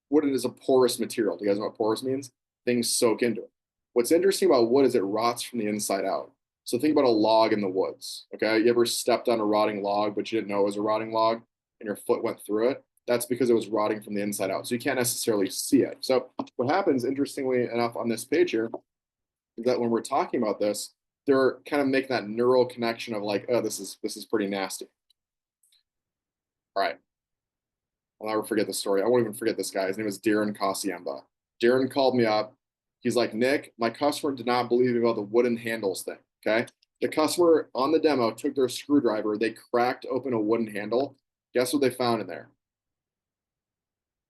Speaker 1: wooden is a porous material. Do you guys know what porous means? Things soak into it. What's interesting about wood is it rots from the inside out. So think about a log in the woods. Okay, you ever stepped on a rotting log, but you didn't know it was a rotting log, and your foot went through it? That's because it was rotting from the inside out. So you can't necessarily see it. So what happens, interestingly enough, on this page here, is that when we're talking about this, they're kind of making that neural connection of like, oh, this is pretty nasty. All right. I'll never forget the story. I won't even forget this guy. His name is Darren Casiemba. Darren called me up. He's like, Nick, my customer did not believe me about the wooden handles thing. Okay. The customer on the demo took their screwdriver. They cracked open a wooden handle. Guess what they found in there?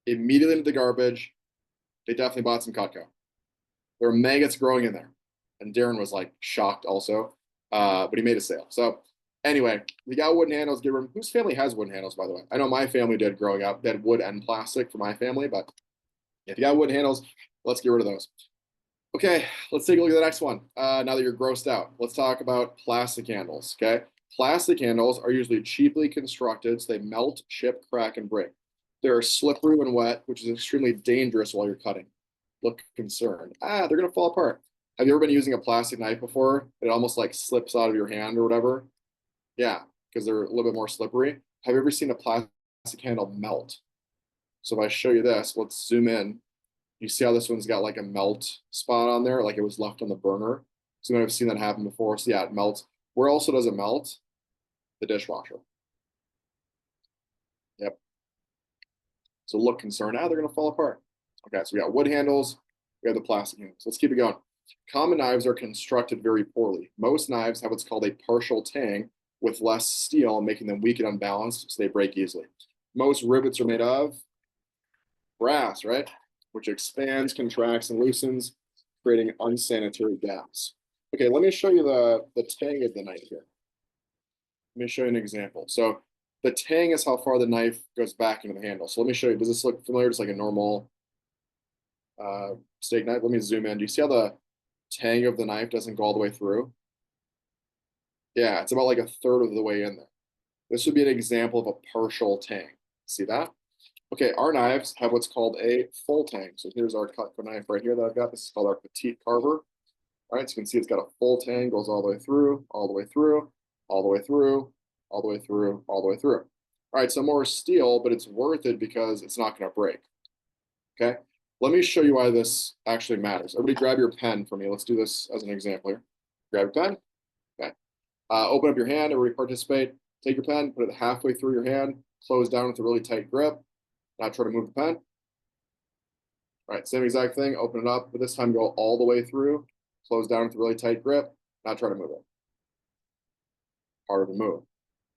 Speaker 1: Immediately into the garbage. They definitely bought some Cutco. There were maggots growing in there. And Darren was like shocked also. But he made a sale. So anyway, we got wooden handles. Get rid of, whose family has wooden handles, by the way? I know my family did growing up. They had wood and plastic for my family, but if you got wooden handles, let's get rid of those. Okay, let's take a look at the next one. Now that you're grossed out, let's talk about plastic handles, okay? Plastic handles are usually cheaply constructed, so they melt, chip, crack, and break. They're slippery when wet, which is extremely dangerous while you're cutting. Look concerned. They're gonna fall apart. Have you ever been using a plastic knife before? It almost like slips out of your hand or whatever. Yeah, because they're a little bit more slippery. Have you ever seen a plastic handle melt? So if I show you this, let's zoom in. You see how this one's got like a melt spot on there, like it was left on the burner. So you might have seen that happen before. So yeah, it melts. Where also does it melt? The dishwasher. Yep. So look concerned. They're gonna fall apart. Okay, so we got wood handles, we have the plastic handles. Let's keep it going. Common knives are constructed very poorly. Most knives have what's called a partial tang with less steel, making them weak and unbalanced, so they break easily. Most rivets are made of brass, right? Which expands, contracts, and loosens, creating unsanitary gaps. Okay, let me show you the tang of the knife here. Let me show you an example. So the tang is how far the knife goes back into the handle. So let me show you, does this look familiar? Just like a normal steak knife. Let me zoom in. Do you see how the tang of the knife doesn't go all the way through? Yeah, it's about like a third of the way in there. This would be an example of a partial tang. See that? Okay, our knives have what's called a full tang. So here's our Cutco knife right here that I've got. This is called our Petite Carver. All right, so you can see it's got a full tang, goes all the way through, all the way through, all the way through, all the way through, all the way through. All right, so more steel, but it's worth it because it's not going to break. Okay, let me show you why this actually matters. Everybody grab your pen for me. Let's do this as an example here. Grab your pen. Okay. Open up your hand, everybody participate. Take your pen, put it halfway through your hand, close down with a really tight grip. Now try to move the pen. All right, same exact thing, open it up, but this time go all the way through, close down with a really tight grip, now try to move it. Harder to move.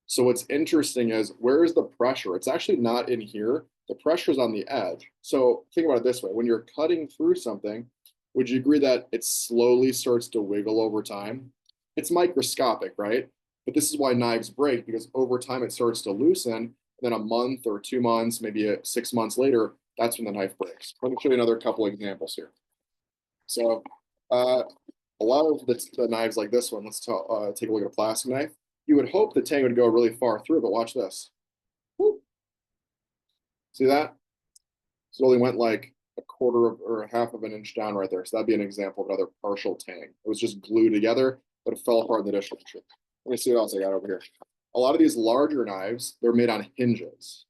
Speaker 1: So what's interesting is, where is the pressure? It's actually not in here. The pressure is on the edge. So think about it this way. When you're cutting through something, would you agree that it slowly starts to wiggle over time? It's microscopic, right? But this is why knives break, because over time it starts to loosen. And then a month or 2 months, maybe 6 months later, that's when the knife breaks. Let me show you another couple examples here. So a lot of the knives like this one, let's take a look at a plastic knife. You would hope the tang would go really far through, but watch this. Woo. See that? So it only went like a quarter of, or a half of an inch down right there. So that'd be an example of another partial tang. It was just glued together, but it fell apart in the dishwasher. Let me see what else I got over here. A lot of these larger knives, they're made on hinges.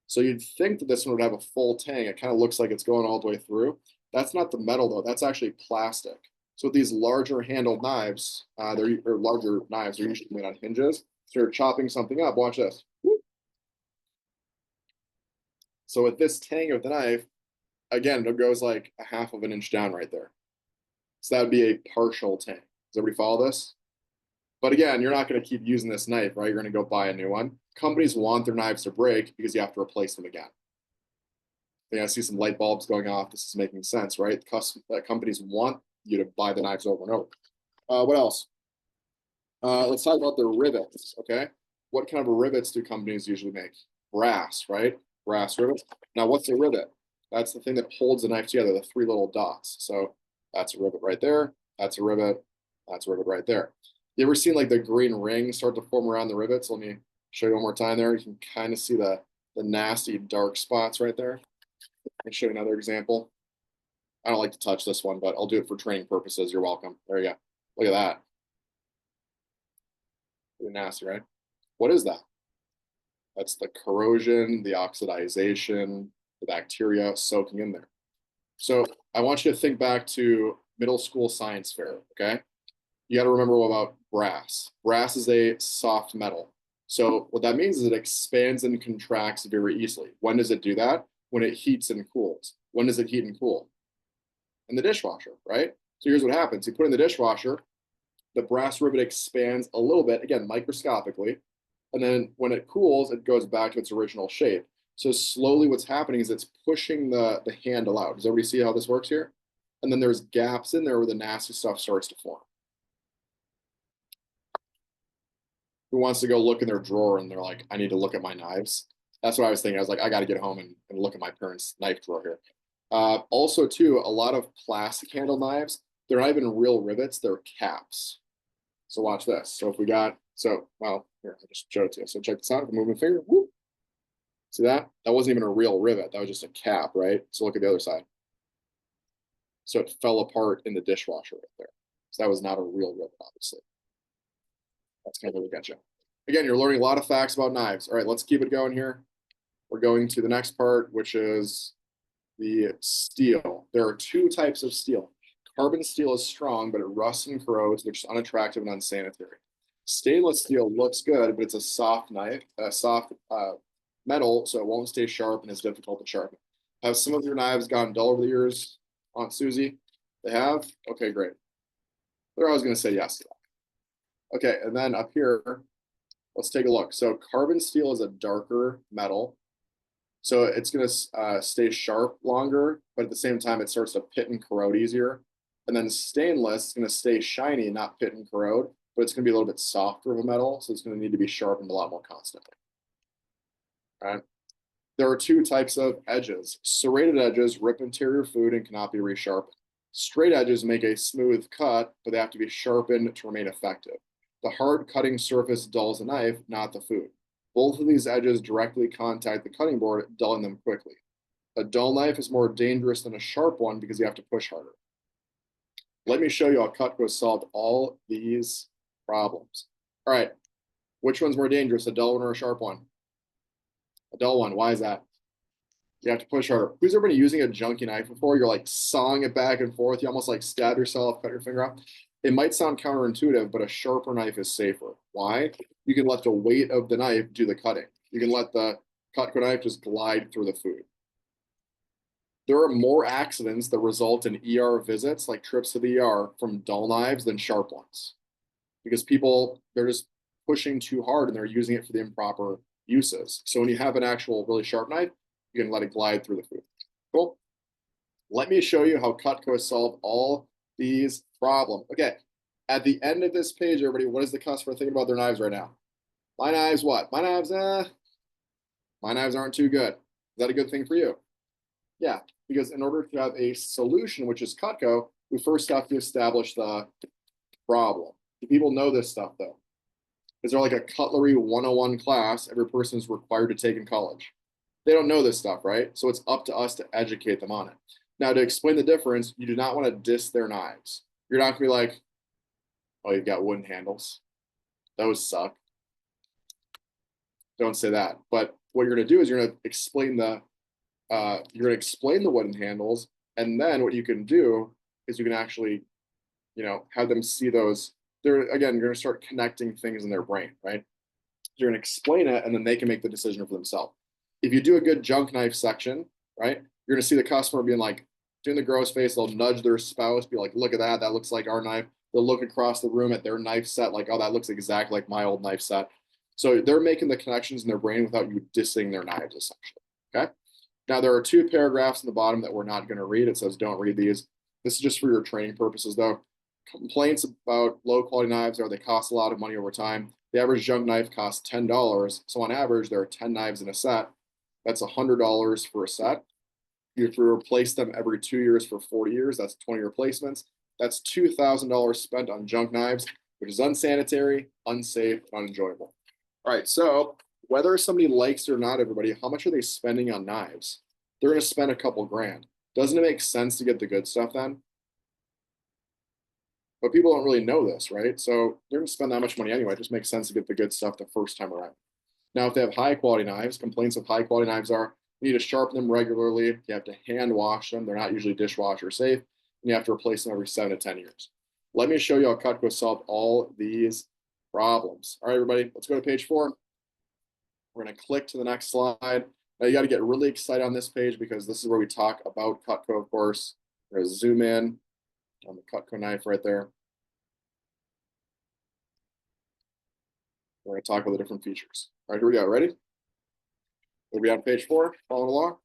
Speaker 1: So you'd think that this one would have a full tang. It kind of looks like it's going all the way through. That's not the metal though. That's actually plastic. So with these larger handled knives, they're larger knives. They're usually made on hinges. So you're chopping something up. Watch this. So with this tang of the knife, again, it goes like a half of an inch down right there. So that would be a partial tang. Does everybody follow this? But again, you're not going to keep using this knife, right? You're going to go buy a new one. Companies want their knives to break because you have to replace them again. I see some light bulbs going off. This is making sense, right? Companies want you to buy the knives over and over. What else? Let's talk about the rivets, okay? What kind of rivets do companies usually make? Brass, right? Brass rivets. Now, what's a rivet? That's the thing that holds the knife together, the 3 little dots. So that's a rivet right there. That's a rivet. That's a rivet right there. You ever seen like the green rings start to form around the rivets? Let me show you one more time there. You can kind of see the nasty dark spots right there. Let me show you another example. I don't like to touch this one, but I'll do it for training purposes. You're welcome. There you go. Look at that. Pretty nasty, right? What is that? That's the corrosion, the oxidization, the bacteria soaking in there. So I want you to think back to middle school science fair, okay? You got to remember about brass. Brass is a soft metal. So what that means is it expands and contracts very easily. When does it do that? When it heats and cools. When does it heat and cool? In the dishwasher, right? So here's what happens. You put it in the dishwasher, the brass rivet expands a little bit, again, microscopically. And then when it cools, it goes back to its original shape. So slowly what's happening is it's pushing the handle out. Does everybody see how this works here? And then there's gaps in there where the nasty stuff starts to form. Who wants to go look in their drawer and they're like, I need to look at my knives? That's what I was thinking. I was like, I got to get home and look at my parents' knife drawer here. Also, too, a lot of plastic handle knives, they're not even real rivets, they're caps. So watch this. So if we got, well, here, I just showed it to you. So check this out. Move my finger. Whoop. See that? That wasn't even a real rivet. That was just a cap, right? So look at the other side. So it fell apart in the dishwasher right there. So that was not a real rivet, obviously. That's kind of what we got you. Again, you're learning a lot of facts about knives. All right, let's keep it going here. We're going to the next part, which is the steel. There are 2 types of steel. Carbon steel is strong, but it rusts and corrodes, which is unattractive and unsanitary. Stainless steel looks good, but it's a soft knife, metal, so it won't stay sharp and is difficult to sharpen. Have some of your knives gone dull over the years, Aunt Susie? They have? Okay, great. They're always going to say yes to that. Okay, and then up here, let's take a look. So carbon steel is a darker metal. So it's going to stay sharp longer, but at the same time, it starts to pit and corrode easier. And then stainless is going to stay shiny, not pit and corrode, but it's going to be a little bit softer of a metal. So it's going to need to be sharpened a lot more constantly. All right. There are 2 types of edges. Serrated edges rip interior food and cannot be resharpened. Straight edges make a smooth cut, but they have to be sharpened to remain effective. The hard cutting surface dulls the knife, not the food. Both of these edges directly contact the cutting board, dulling them quickly. A dull knife is more dangerous than a sharp one because you have to push harder. Let me show you how Cutco solved all these problems. All right, which one's more dangerous, a dull one or a sharp one? A dull one, why is that? You have to push harder. Who's ever been using a junky knife before? You're like sawing it back and forth. You almost like stab yourself, cut your finger off. It might sound counterintuitive, but a sharper knife is safer. Why? You can let the weight of the knife do the cutting. You can let the Cutco knife just glide through the food. There are more accidents that result in ER visits, like trips to the ER, from dull knives than sharp ones. Because people, they're just pushing too hard and they're using it for the improper uses. So when you have an actual really sharp knife, you can let it glide through the food. Cool. Let me show you how Cutco has solved all these problems. Okay, at the end of this page, everybody, what is the customer thinking about their knives right now? My knives what? My knives aren't too good. Is that a good thing for you? Yeah, because in order to have a solution, which is Cutco, we first have to establish the problem. Do people know this stuff though? Is there like a cutlery 101 class every person is required to take in college? They don't know this stuff, right? So it's up to us to educate them on it. Now, to explain the difference, you do not want to diss their knives. You're not going to be like, oh, you've got wooden handles. Those suck. Don't say that. But what you're going to do is you're going to explain the wooden handles, and then what you can do is you can actually, have them see those. You're going to start connecting things in their brain, right? You're going to explain it, and then they can make the decision for themselves. If you do a good junk knife section, right, you're going to see the customer being like, doing the gross face. They'll nudge their spouse, be like, look at that. That looks like our knife. They'll look across the room at their knife set, like, oh, that looks exactly like my old knife set. So they're making the connections in their brain without you dissing their knives, essentially. Okay. Now, there are 2 paragraphs in the bottom that we're not going to read. It says, don't read these. This is just for your training purposes, though. Complaints about low quality knives are they cost a lot of money over time. The average junk knife costs $10. So on average, there are 10 knives in a set. That's $100 for a set. If you replace them every 2 years for 40 years, that's 20 replacements. That's $2,000 spent on junk knives, which is unsanitary, unsafe, unenjoyable. All right, so whether somebody likes it or not, everybody, how much are they spending on knives? They're going to spend a couple grand. Doesn't it make sense to get the good stuff then? But people don't really know this, right? So they're going to spend that much money anyway. It just makes sense to get the good stuff the first time around. Now, if they have high quality knives, complaints of high quality knives are you need to sharpen them regularly. You have to hand wash them. They're not usually dishwasher safe. And you have to replace them every 7 to 10 years. Let me show you how Cutco solved all these problems. All right, everybody, let's go to page 4. We're going to click to the next slide. Now, you got to get really excited on this page because this is where we talk about Cutco, of course. We're going to zoom in on the Cutco knife right there. We're going to talk about the different features. All right, here we go. Ready? We'll be on page 4, following along.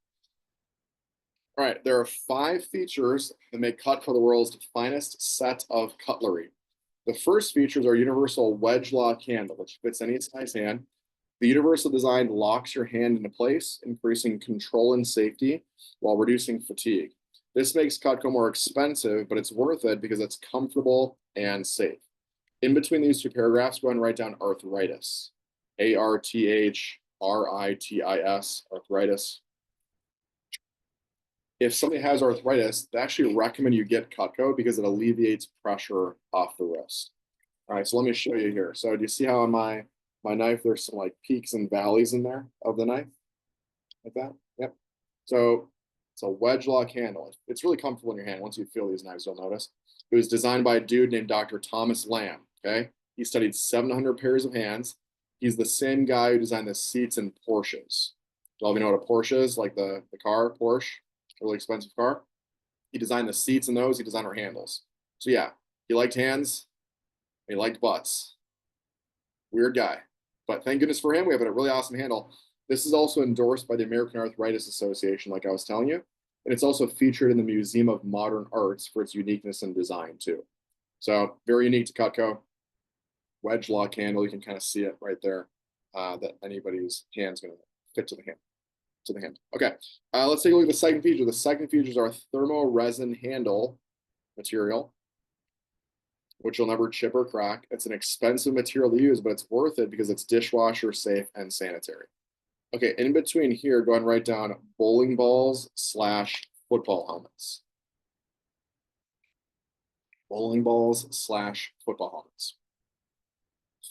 Speaker 1: All right, there are 5 features that make Cutco the world's finest set of cutlery. The first features are universal wedge lock handle, which fits any size hand. The universal design locks your hand into place, increasing control and safety while reducing fatigue. This makes Cutco more expensive, but it's worth it because it's comfortable and safe. In between these 2 paragraphs, go ahead and write down arthritis. ARTHRITIS, arthritis. If somebody has arthritis, they actually recommend you get Cutco because it alleviates pressure off the wrist. All right, so let me show you here. So do you see how on my knife, there's some like peaks and valleys in there of the knife? Like that? Yep. So it's a wedge lock handle. It's really comfortable in your hand. Once you feel these knives, you'll notice. It was designed by a dude named Dr. Thomas Lamb, okay? He studied 700 pairs of hands. He's the same guy who designed the seats in Porsches. Do all of you know what a Porsche is? Like the car, Porsche, a really expensive car. He designed the seats in those. He designed our handles. So yeah, he liked hands. He liked butts. Weird guy. But thank goodness for him, we have a really awesome handle. This is also endorsed by the American Arthritis Association, like I was telling you. And it's also featured in the Museum of Modern Arts for its uniqueness and design, too. So very unique to Cutco. Wedge lock handle, you can kind of see it right there, that anybody's hand's going to fit to the hand. Okay, let's take a look at the second feature. The second feature is our thermo resin handle material. which will never chip or crack. It's an expensive material to use, but it's worth it because it's dishwasher safe and sanitary. Okay, in between here, go ahead and write down bowling balls / football helmets. Bowling balls / football helmets.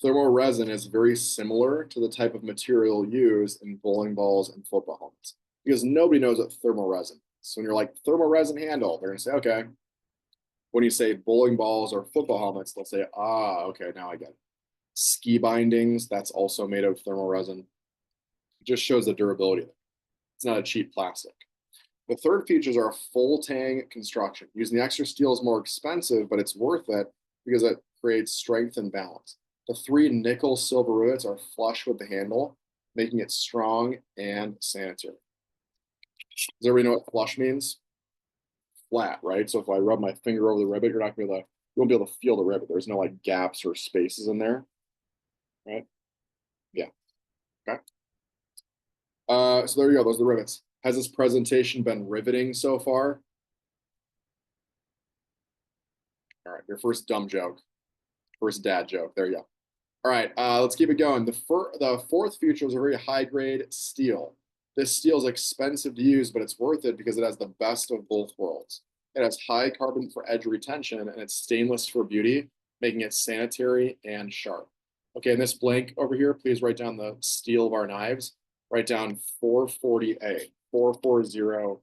Speaker 1: Thermoresin is very similar to the type of material used in bowling balls and football helmets because nobody knows what thermoresin is. So when you're like thermoresin handle, they're gonna say, okay. When you say bowling balls or football helmets, they'll say, ah, okay, now I get it. Ski bindings, that's also made of thermoresin. It just shows the durability. It's not a cheap plastic. The third features are a full tang construction. Using the extra steel is more expensive, but it's worth it because it creates strength and balance. The 3 nickel silver rivets are flush with the handle, making it strong and sanitary. Does everybody know what flush means? Flat, right? So if I rub my finger over the rivet, you won't be able to feel the rivet. There's no like gaps or spaces in there, right? Yeah. Okay. So there you go. Those are the rivets. Has this presentation been riveting so far? All right, your first dumb joke, first dad joke. There you go. All right, let's keep it going. The fourth feature is a very high grade steel. This steel is expensive to use, but it's worth it because it has the best of both worlds. It has high carbon for edge retention and it's stainless for beauty, making it sanitary and sharp. Okay, in this blank over here, please write down the steel of our knives. Write down 440A, 440A.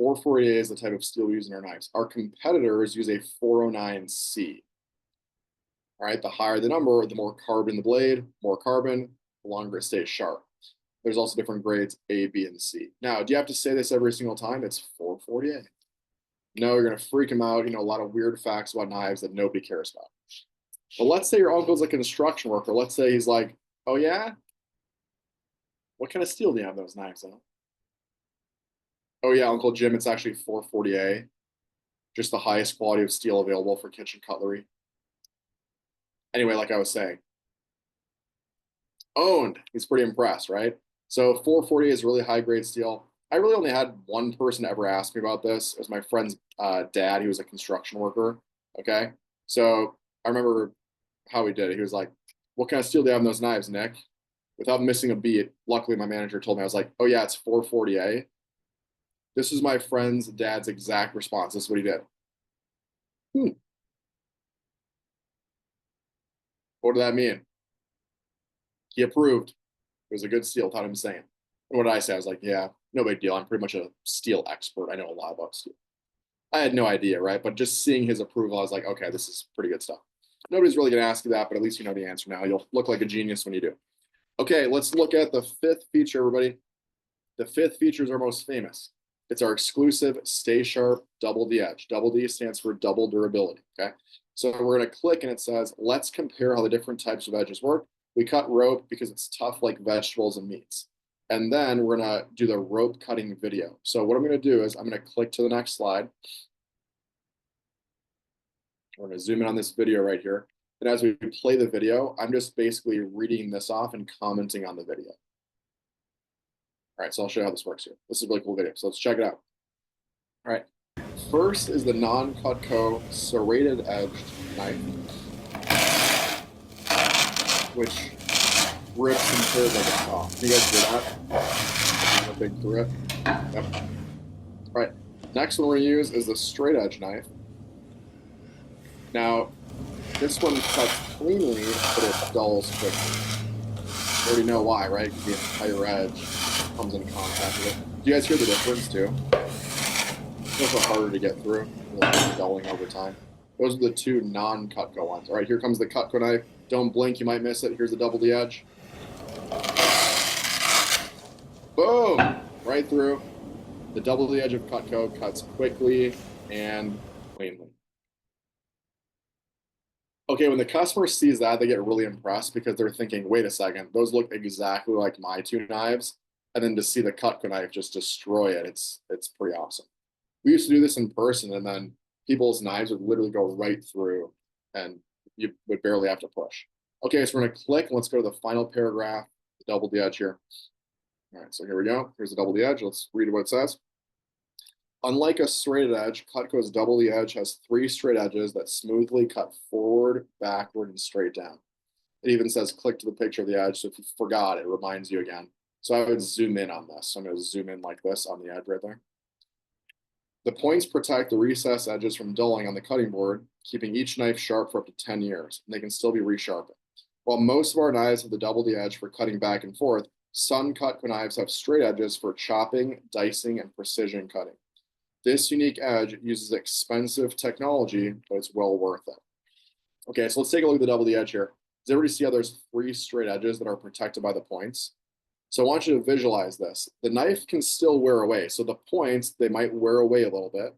Speaker 1: 440A is the type of steel we use in our knives. Our competitors use a 409C. All right, the higher the number, the more carbon in the blade, more carbon, the longer it stays sharp. There's also different grades A, B, and C. Now, do you have to say this every single time? It's 440A. No, you're gonna freak them out. You know, a lot of weird facts about knives that nobody cares about. But let's say your uncle's a construction worker. Let's say he's like, oh yeah? What kind of steel do you have those knives on? Oh yeah, Uncle Jim, it's actually 440A. Just the highest quality of steel available for kitchen cutlery. Anyway, like I was saying, owned. He's pretty impressed, right? So 440 is really high grade steel. I really only had one person ever ask me about this. It was my friend's dad. He was a construction worker. Okay. So I remember how he did it. He was like, what kind of steel do you have in those knives, Nick? Without missing a beat, luckily my manager told me, I was like, oh yeah, it's 440A. This is my friend's dad's exact response. This is what he did. What did that mean? He approved. It was a good steel, taught him saying. And what did I say? I was like, yeah, no big deal. I'm pretty much a steel expert. I know a lot about steel. I had no idea, right? But just seeing his approval, I was like, okay, this is pretty good stuff. Nobody's really going to ask you that, but at least you know the answer now. You'll look like a genius when you do. Okay, let's look at the fifth feature, everybody. The fifth feature is our most famous. It's our exclusive Stay Sharp Double D Edge. Double D stands for double durability, okay? So we're going to click and it says, let's compare how the different types of edges work. We cut rope because it's tough like vegetables and meats. And then we're going to do the rope cutting video. So what I'm going to do is I'm going to click to the next slide. We're going to zoom in on this video right here. And as we play the video, I'm just basically reading this off and commenting on the video. All right, so I'll show you how this works here. This is a really cool video, so let's check it out. All right, first is the non-Cutco serrated edged knife, which rips and tears like a saw. Can you guys do that? A big through it. Yep. All right, next one we're gonna use is the straight edge knife. Now, this one cuts cleanly, but it dulls quickly. You already know why, right? Because the entire edge comes in contact with it. Do you guys hear the difference too? It's also harder to get through, like dulling over time. Those are the two non-Cutco ones. All right, here comes the Cutco knife. Don't blink, you might miss it. Here's the double D edge. Boom! Right through. The double D edge of Cutco cuts quickly and cleanly. Okay, when the customer sees that, they get really impressed because they're thinking, wait a second, those look exactly like my two knives. And then to see the Cutco knife just destroy it, it's pretty awesome. We used to do this in person, and then people's knives would literally go right through, and you would barely have to push. Okay, so we're gonna click, and let's go to the final paragraph, the double D edge here. All right, so here we go. Here's the double D edge. Let's read what it says. Unlike a straight edge, Cutco's double the edge has 3 straight edges that smoothly cut forward, backward, and straight down. It even says click to the picture of the edge, so if you forgot, it reminds you again. So I would zoom in on this. So I'm going to zoom in like this on the edge right there. The points protect the recessed edges from dulling on the cutting board, keeping each knife sharp for up to 10 years, and they can still be resharpened. While most of our knives have the double the edge for cutting back and forth, some Cutco knives have straight edges for chopping, dicing, and precision cutting. This unique edge uses expensive technology, but it's well worth it. Okay, so let's take a look at the double the edge here. Does everybody see how there's 3 straight edges that are protected by the points? So I want you to visualize this. The knife can still wear away. So the points, they might wear away a little bit.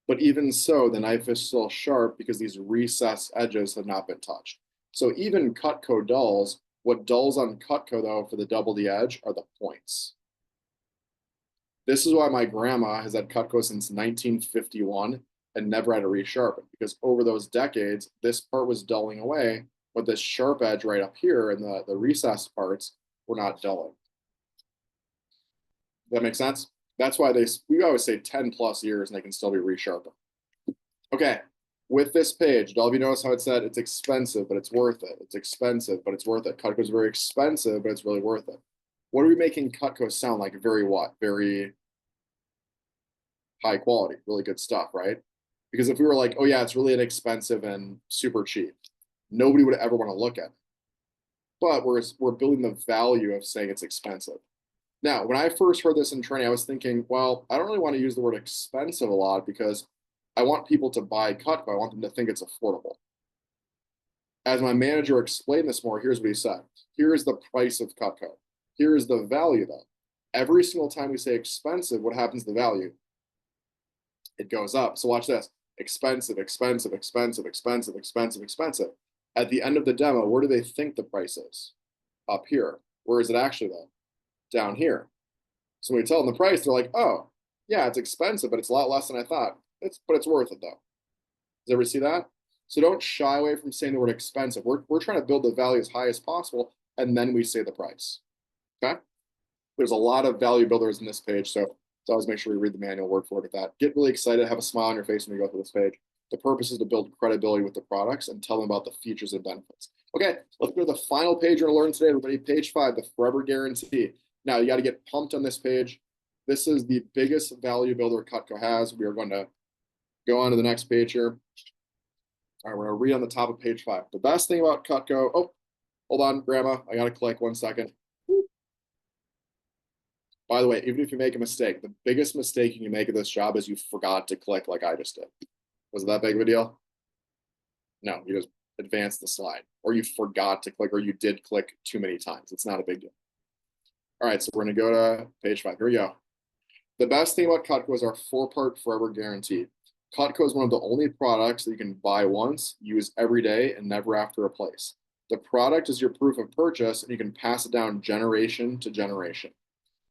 Speaker 1: But even so, the knife is still sharp because these recessed edges have not been touched. So even Cutco dulls, what dulls on Cutco though for the double the edge are the points. This is why my grandma has had Cutco since 1951 and never had to resharpen, because over those decades, this part was dulling away, but this sharp edge right up here and the recessed parts were not dulling. Does that make sense? That's why we always say 10 plus years and they can still be resharpened. Okay, with this page, do all of you notice how it said it's expensive, but it's worth it? It's expensive, but it's worth it. Cutco's very expensive, but it's really worth it. What are we making Cutco sound like? Very what? Very high quality, really good stuff, right? Because if we were like, oh yeah, it's really inexpensive and super cheap, nobody would ever want to look at it. But we're building the value of saying it's expensive. Now, when I first heard this in training, I was thinking, well, I don't really want to use the word expensive a lot because I want people to buy Cutco. I want them to think it's affordable. As my manager explained this more, here's what he said. Here's the price of Cutco. Here is the value though. Every single time we say expensive, what happens to the value? It goes up. So watch this. Expensive, expensive, expensive, expensive, expensive, expensive. At the end of the demo, where do they think the price is? Up here. Where is it actually though? Down here. So when we tell them the price, they're like, oh, yeah, it's expensive, but it's a lot less than I thought. But it's worth it though. Does everybody see that? So don't shy away from saying the word expensive. We're trying to build the value as high as possible, and then we say the price. Okay? There's a lot of value builders in this page, so always make sure we read the manual word for word with that. Get really excited, have a smile on your face when you go through this page. The purpose is to build credibility with the products and tell them about the features and benefits. Okay, let's go to the final page you're gonna learn today, everybody. Page 5, the Forever Guarantee. Now you gotta get pumped on this page. This is the biggest value builder Cutco has. We are going to go on to the next page here. All right, we're gonna read on the top of page 5. The best thing about Cutco, oh, hold on, Grandma, I gotta click 1 second. By the way, even if you make a mistake, the biggest mistake you can make at this job is you forgot to click like I just did. Was it that big of a deal? No, you just advanced the slide, or you forgot to click, or you did click too many times. It's not a big deal. All right, so we're gonna go to page 5. Here we go. The best thing about Cutco is our 4-part forever guarantee. Cutco is one of the only products that you can buy once, use every day, and never have to replace. The product is your proof of purchase, and you can pass it down generation to generation.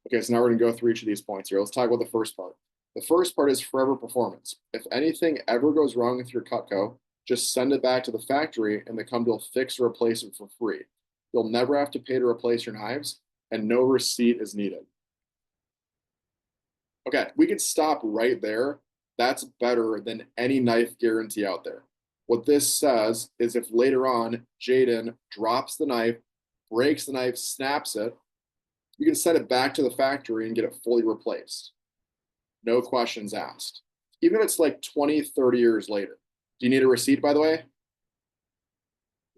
Speaker 1: Okay, so now we're gonna go through each of these points here. Let's talk about the first part. The first part is forever performance. If anything ever goes wrong with your Cutco, just send it back to the factory and the company will fix or replace it for free. You'll never have to pay to replace your knives, and no receipt is needed. Okay, we could stop right there. That's better than any knife guarantee out there. What this says is if later on Jaden drops the knife, breaks the knife, snaps it, you can send it back to the factory and get it fully replaced. No questions asked. Even if it's like 20, 30 years later. Do you need a receipt, by the way?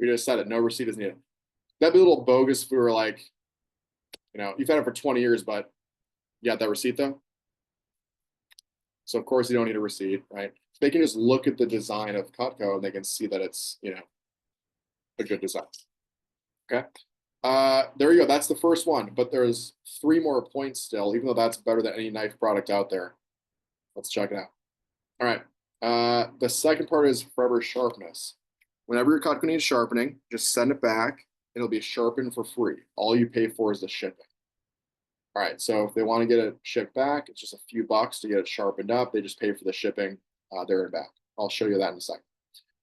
Speaker 1: We just said it, no receipt is needed. That'd be a little bogus if we were like, you've had it for 20 years, but you got that receipt though? So of course you don't need a receipt, right? They can just look at the design of Cutco and they can see that it's, a good design. Okay. There you go. That's the first one, but there's 3 more points still, even though that's better than any knife product out there. Let's check it out. All right. The second part is forever sharpness. Whenever your Cutco needs sharpening, just send it back. It'll be sharpened for free. All you pay for is the shipping. All right. So if they want to get it shipped back, it's just a few bucks to get it sharpened up. They just pay for the shipping there and back. I'll show you that in a second.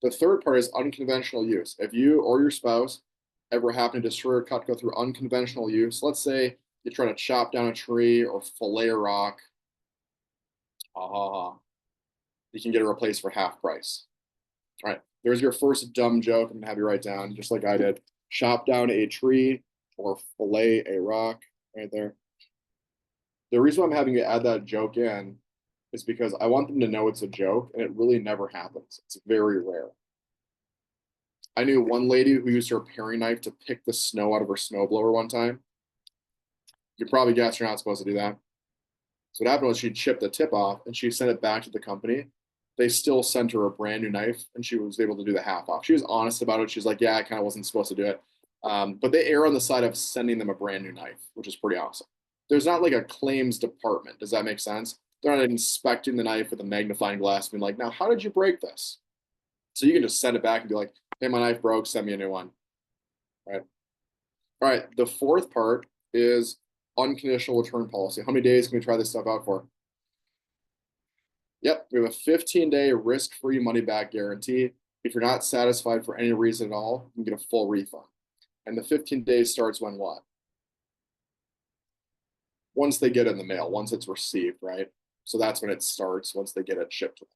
Speaker 1: The third part is unconventional use. If you or your spouse ever happen to destroy a Cutco through unconventional use, let's say you try to chop down a tree or fillet a rock, Ha ha ha. You can get it replaced for half price. All right, there's your first dumb joke. I'm gonna have you write down, just like I did. Chop down a tree or fillet a rock, right there. The reason why I'm having you add that joke in is because I want them to know it's a joke, and it really never happens. It's very rare. I knew one lady who used her paring knife to pick the snow out of her snowblower one time. You probably guess you're not supposed to do that. So what happened was she chipped the tip off and she sent it back to the company. They still sent her a brand new knife and she was able to do the half off. She was honest about it. She's like, yeah, I kind of wasn't supposed to do it. But they err on the side of sending them a brand new knife, which is pretty awesome. There's not like a claims department. Does that make sense? They're not inspecting the knife with a magnifying glass and being like, now, how did you break this? So you can just send it back and be like, hey, my knife broke, send me a new one. Right. All right. The fourth part is unconditional return policy. How many days can we try this stuff out for? Yep, we have a 15-day risk-free money-back guarantee. If you're not satisfied for any reason at all, you can get a full refund. And the 15 days starts when what? Once they get it in the mail, once it's received, right? So that's when it starts, once they get it shipped to them.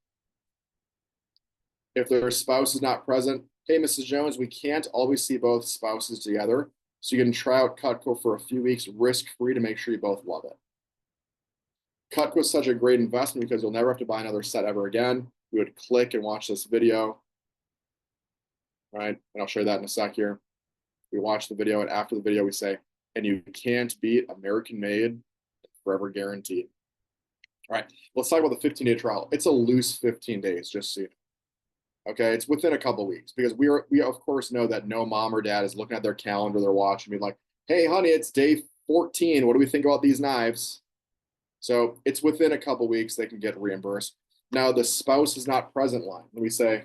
Speaker 1: If their spouse is not present, hey, Mrs. Jones, we can't always see both spouses together. So you can try out Cutco for a few weeks risk-free to make sure you both love it. Cutco is such a great investment because you'll never have to buy another set ever again. You would click and watch this video, right? And I'll show you that in a sec here. We watch the video, and after the video, we say, and you can't beat American made, forever guaranteed. All right, let's talk about the 15-day trial. It's a loose 15 days, just so you know. Okay, it's within a couple weeks because we of course know that no mom or dad is looking at their calendar, their watch, and being like, hey, honey, it's day 14. What do we think about these knives? So it's within a couple weeks they can get reimbursed. Now the spouse is not present line. And we say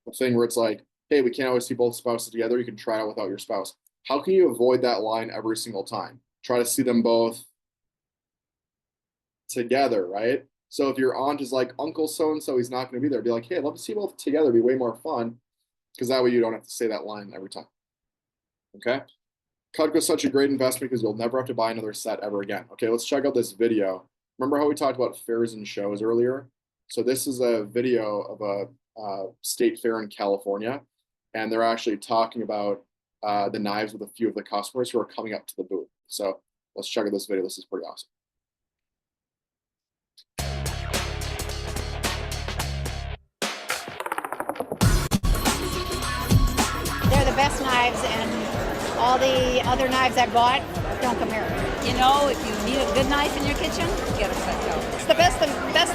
Speaker 1: the thing where it's like, hey, we can't always see both spouses together. You can try it without your spouse. How can you avoid that line every single time? Try to see them both together, right? So if your aunt is like, Uncle so-and-so, he's not going to be there, be like, hey, I'd love to see both together. It'd be way more fun because that way you don't have to say that line every time. Okay. Cutco is such a great investment because you'll never have to buy another set ever again. Okay, let's check out this video. Remember how we talked about fairs and shows earlier? So this is a video of a state fair in California, and they're actually talking about the knives with a few of the customers who are coming up to the booth. So let's check out this video. This is pretty awesome.
Speaker 2: They're the best knives, and all the other knives I bought don't compare.
Speaker 3: You know, if you need a good knife in your kitchen, get a Cutco.
Speaker 2: It's the best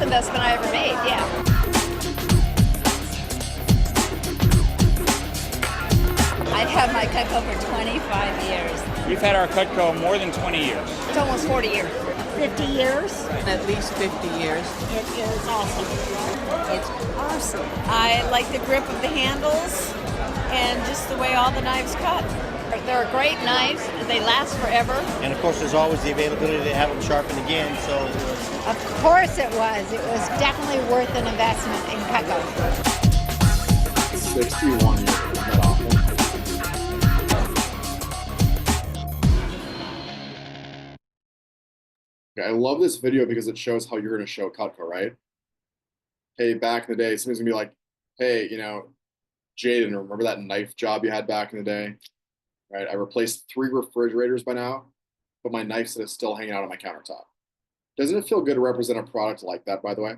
Speaker 2: investment I ever made, yeah.
Speaker 3: I've had my Cutco for 25 years.
Speaker 4: We've had our Cutco more than 20 years.
Speaker 2: It's almost 40 years. 50 years.
Speaker 5: At least 50 years.
Speaker 2: It is awesome.
Speaker 3: It's awesome. I like the grip of the handles and just the way all the knives cut.
Speaker 2: They're great knives. They last forever.
Speaker 6: And of course, there's always the availability to have them sharpened again. So
Speaker 2: Of course it was. It was definitely worth an investment in Cutco.
Speaker 1: 61 years. Isn't that awful? Okay, I love this video because it shows how you're going to show Cutco, right? Hey, back in the day, somebody's going to be like, hey, you know, Jaden, remember that knife job you had back in the day? Right, I replaced 3 refrigerators by now, but my knife set is still hanging out on my countertop. Doesn't it feel good to represent a product like that, by the way?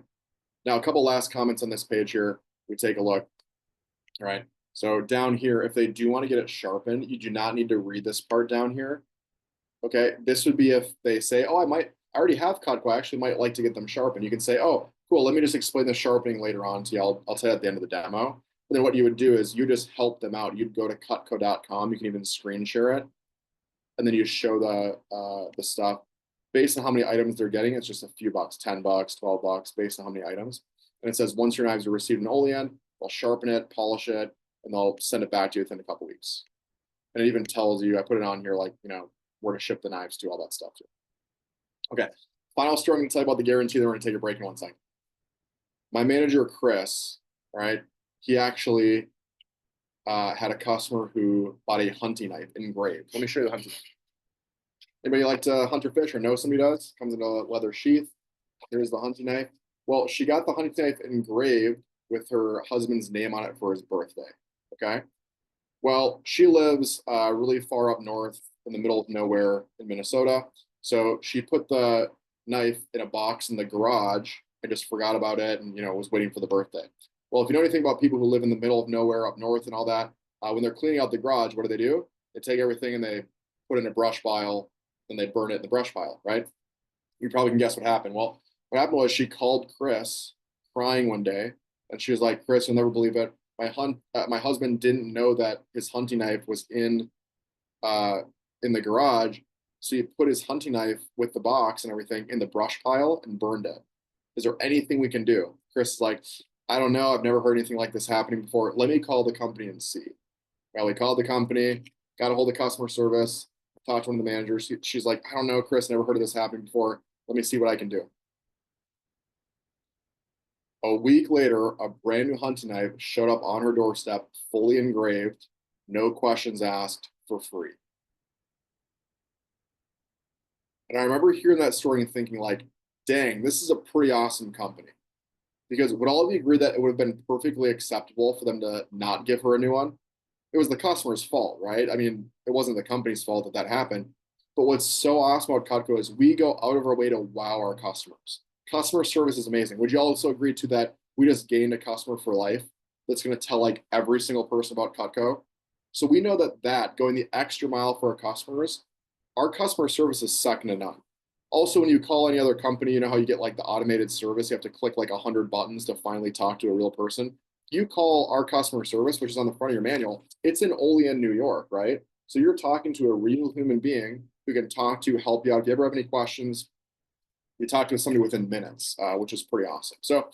Speaker 1: Now, a couple last comments on this page here. We take a look. All right, so down here, if they do want to get it sharpened, you do not need to read this part down here. Okay, this would be if they say, oh, I already have Cutco, I actually might like to get them sharpened. You can say, oh, cool, let me just explain the sharpening later on to you. I'll tell you at the end of the demo. And then what you would do is you just help them out. You'd go to cutco.com. You can even screen share it. And then you show the stuff based on how many items they're getting. It's just a few bucks, 10 bucks, 12 bucks, based on how many items. And it says, once your knives are received in Olean, they'll sharpen it, polish it, and they'll send it back to you within a couple weeks. And it even tells you, I put it on here, like, you know, where to ship the knives to, all that stuff too. Okay, final story I'm going to tell you about the guarantee. Then we're going to take a break in 1 second. My manager, Chris, right? He actually had a customer who bought a hunting knife engraved. Let me show you the hunting knife. Anybody like to hunt or fish or know somebody does? Comes in a leather sheath. Here's the hunting knife. Well, she got the hunting knife engraved with her husband's name on it for his birthday. Okay. Well, she lives really far up north in the middle of nowhere in Minnesota. So she put the knife in a box in the garage and just forgot about it and, was waiting for the birthday. Well, if you know anything about people who live in the middle of nowhere up north and all that, when they're cleaning out the garage, what do? They take everything and they put it in a brush pile and they burn it in the brush pile, right? You probably can guess what happened. Well, what happened was she called Chris crying one day and she was like, Chris, you'll never believe it. My husband didn't know that his hunting knife was in the garage. So he put his hunting knife with the box and everything in the brush pile and burned it. Is there anything we can do? Chris is like, I don't know. I've never heard anything like this happening before. Let me call the company and see. Well, we called the company, got a hold of customer service, talked to one of the managers. She's like, I don't know, Chris, never heard of this happening before. Let me see what I can do. A week later, a brand new hunting knife showed up on her doorstep, fully engraved, no questions asked, for free. And I remember hearing that story and thinking like, dang, this is a pretty awesome company. Because would all of you agree that it would have been perfectly acceptable for them to not give her a new one? It was the customer's fault, right? I mean, it wasn't the company's fault that happened. But what's so awesome about Cutco is we go out of our way to wow our customers. Customer service is amazing. Would you also agree to that we just gained a customer for life that's going to tell like every single person about Cutco? So we know that going the extra mile for our customers, our customer service is second to none. Also, when you call any other company, you know how you get like the automated service, you have to click like 100 buttons to finally talk to a real person. You call our customer service, which is on the front of your manual, it's in Olean, New York, right? So you're talking to a real human being who can talk to you, help you out. If you ever have any questions, you talk to somebody within minutes, which is pretty awesome. So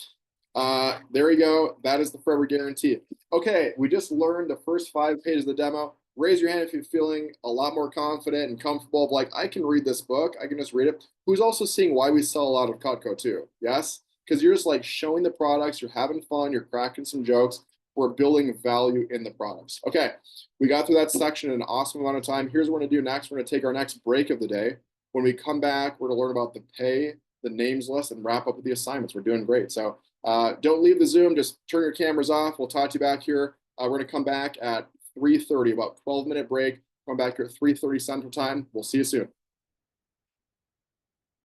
Speaker 1: there you go. That is the Forever Guarantee. Okay, we just learned the first 5 pages of the demo. Raise your hand if you're feeling a lot more confident and comfortable of like, I can read this book. I can just read it. Who's also seeing why we sell a lot of Cutco too? Yes? Because you're just like showing the products, you're having fun, you're cracking some jokes. We're building value in the products. Okay, we got through that section in an awesome amount of time. Here's what we're gonna do next. We're gonna take our next break of the day. When we come back, we're gonna learn about the pay, the names list, and wrap up with the assignments. We're doing great. So don't leave the Zoom, just turn your cameras off. We'll talk to you back here. We're gonna come back at 3:30, about 12-minute break. Come back here at 3:30 Central Time. We'll see you soon.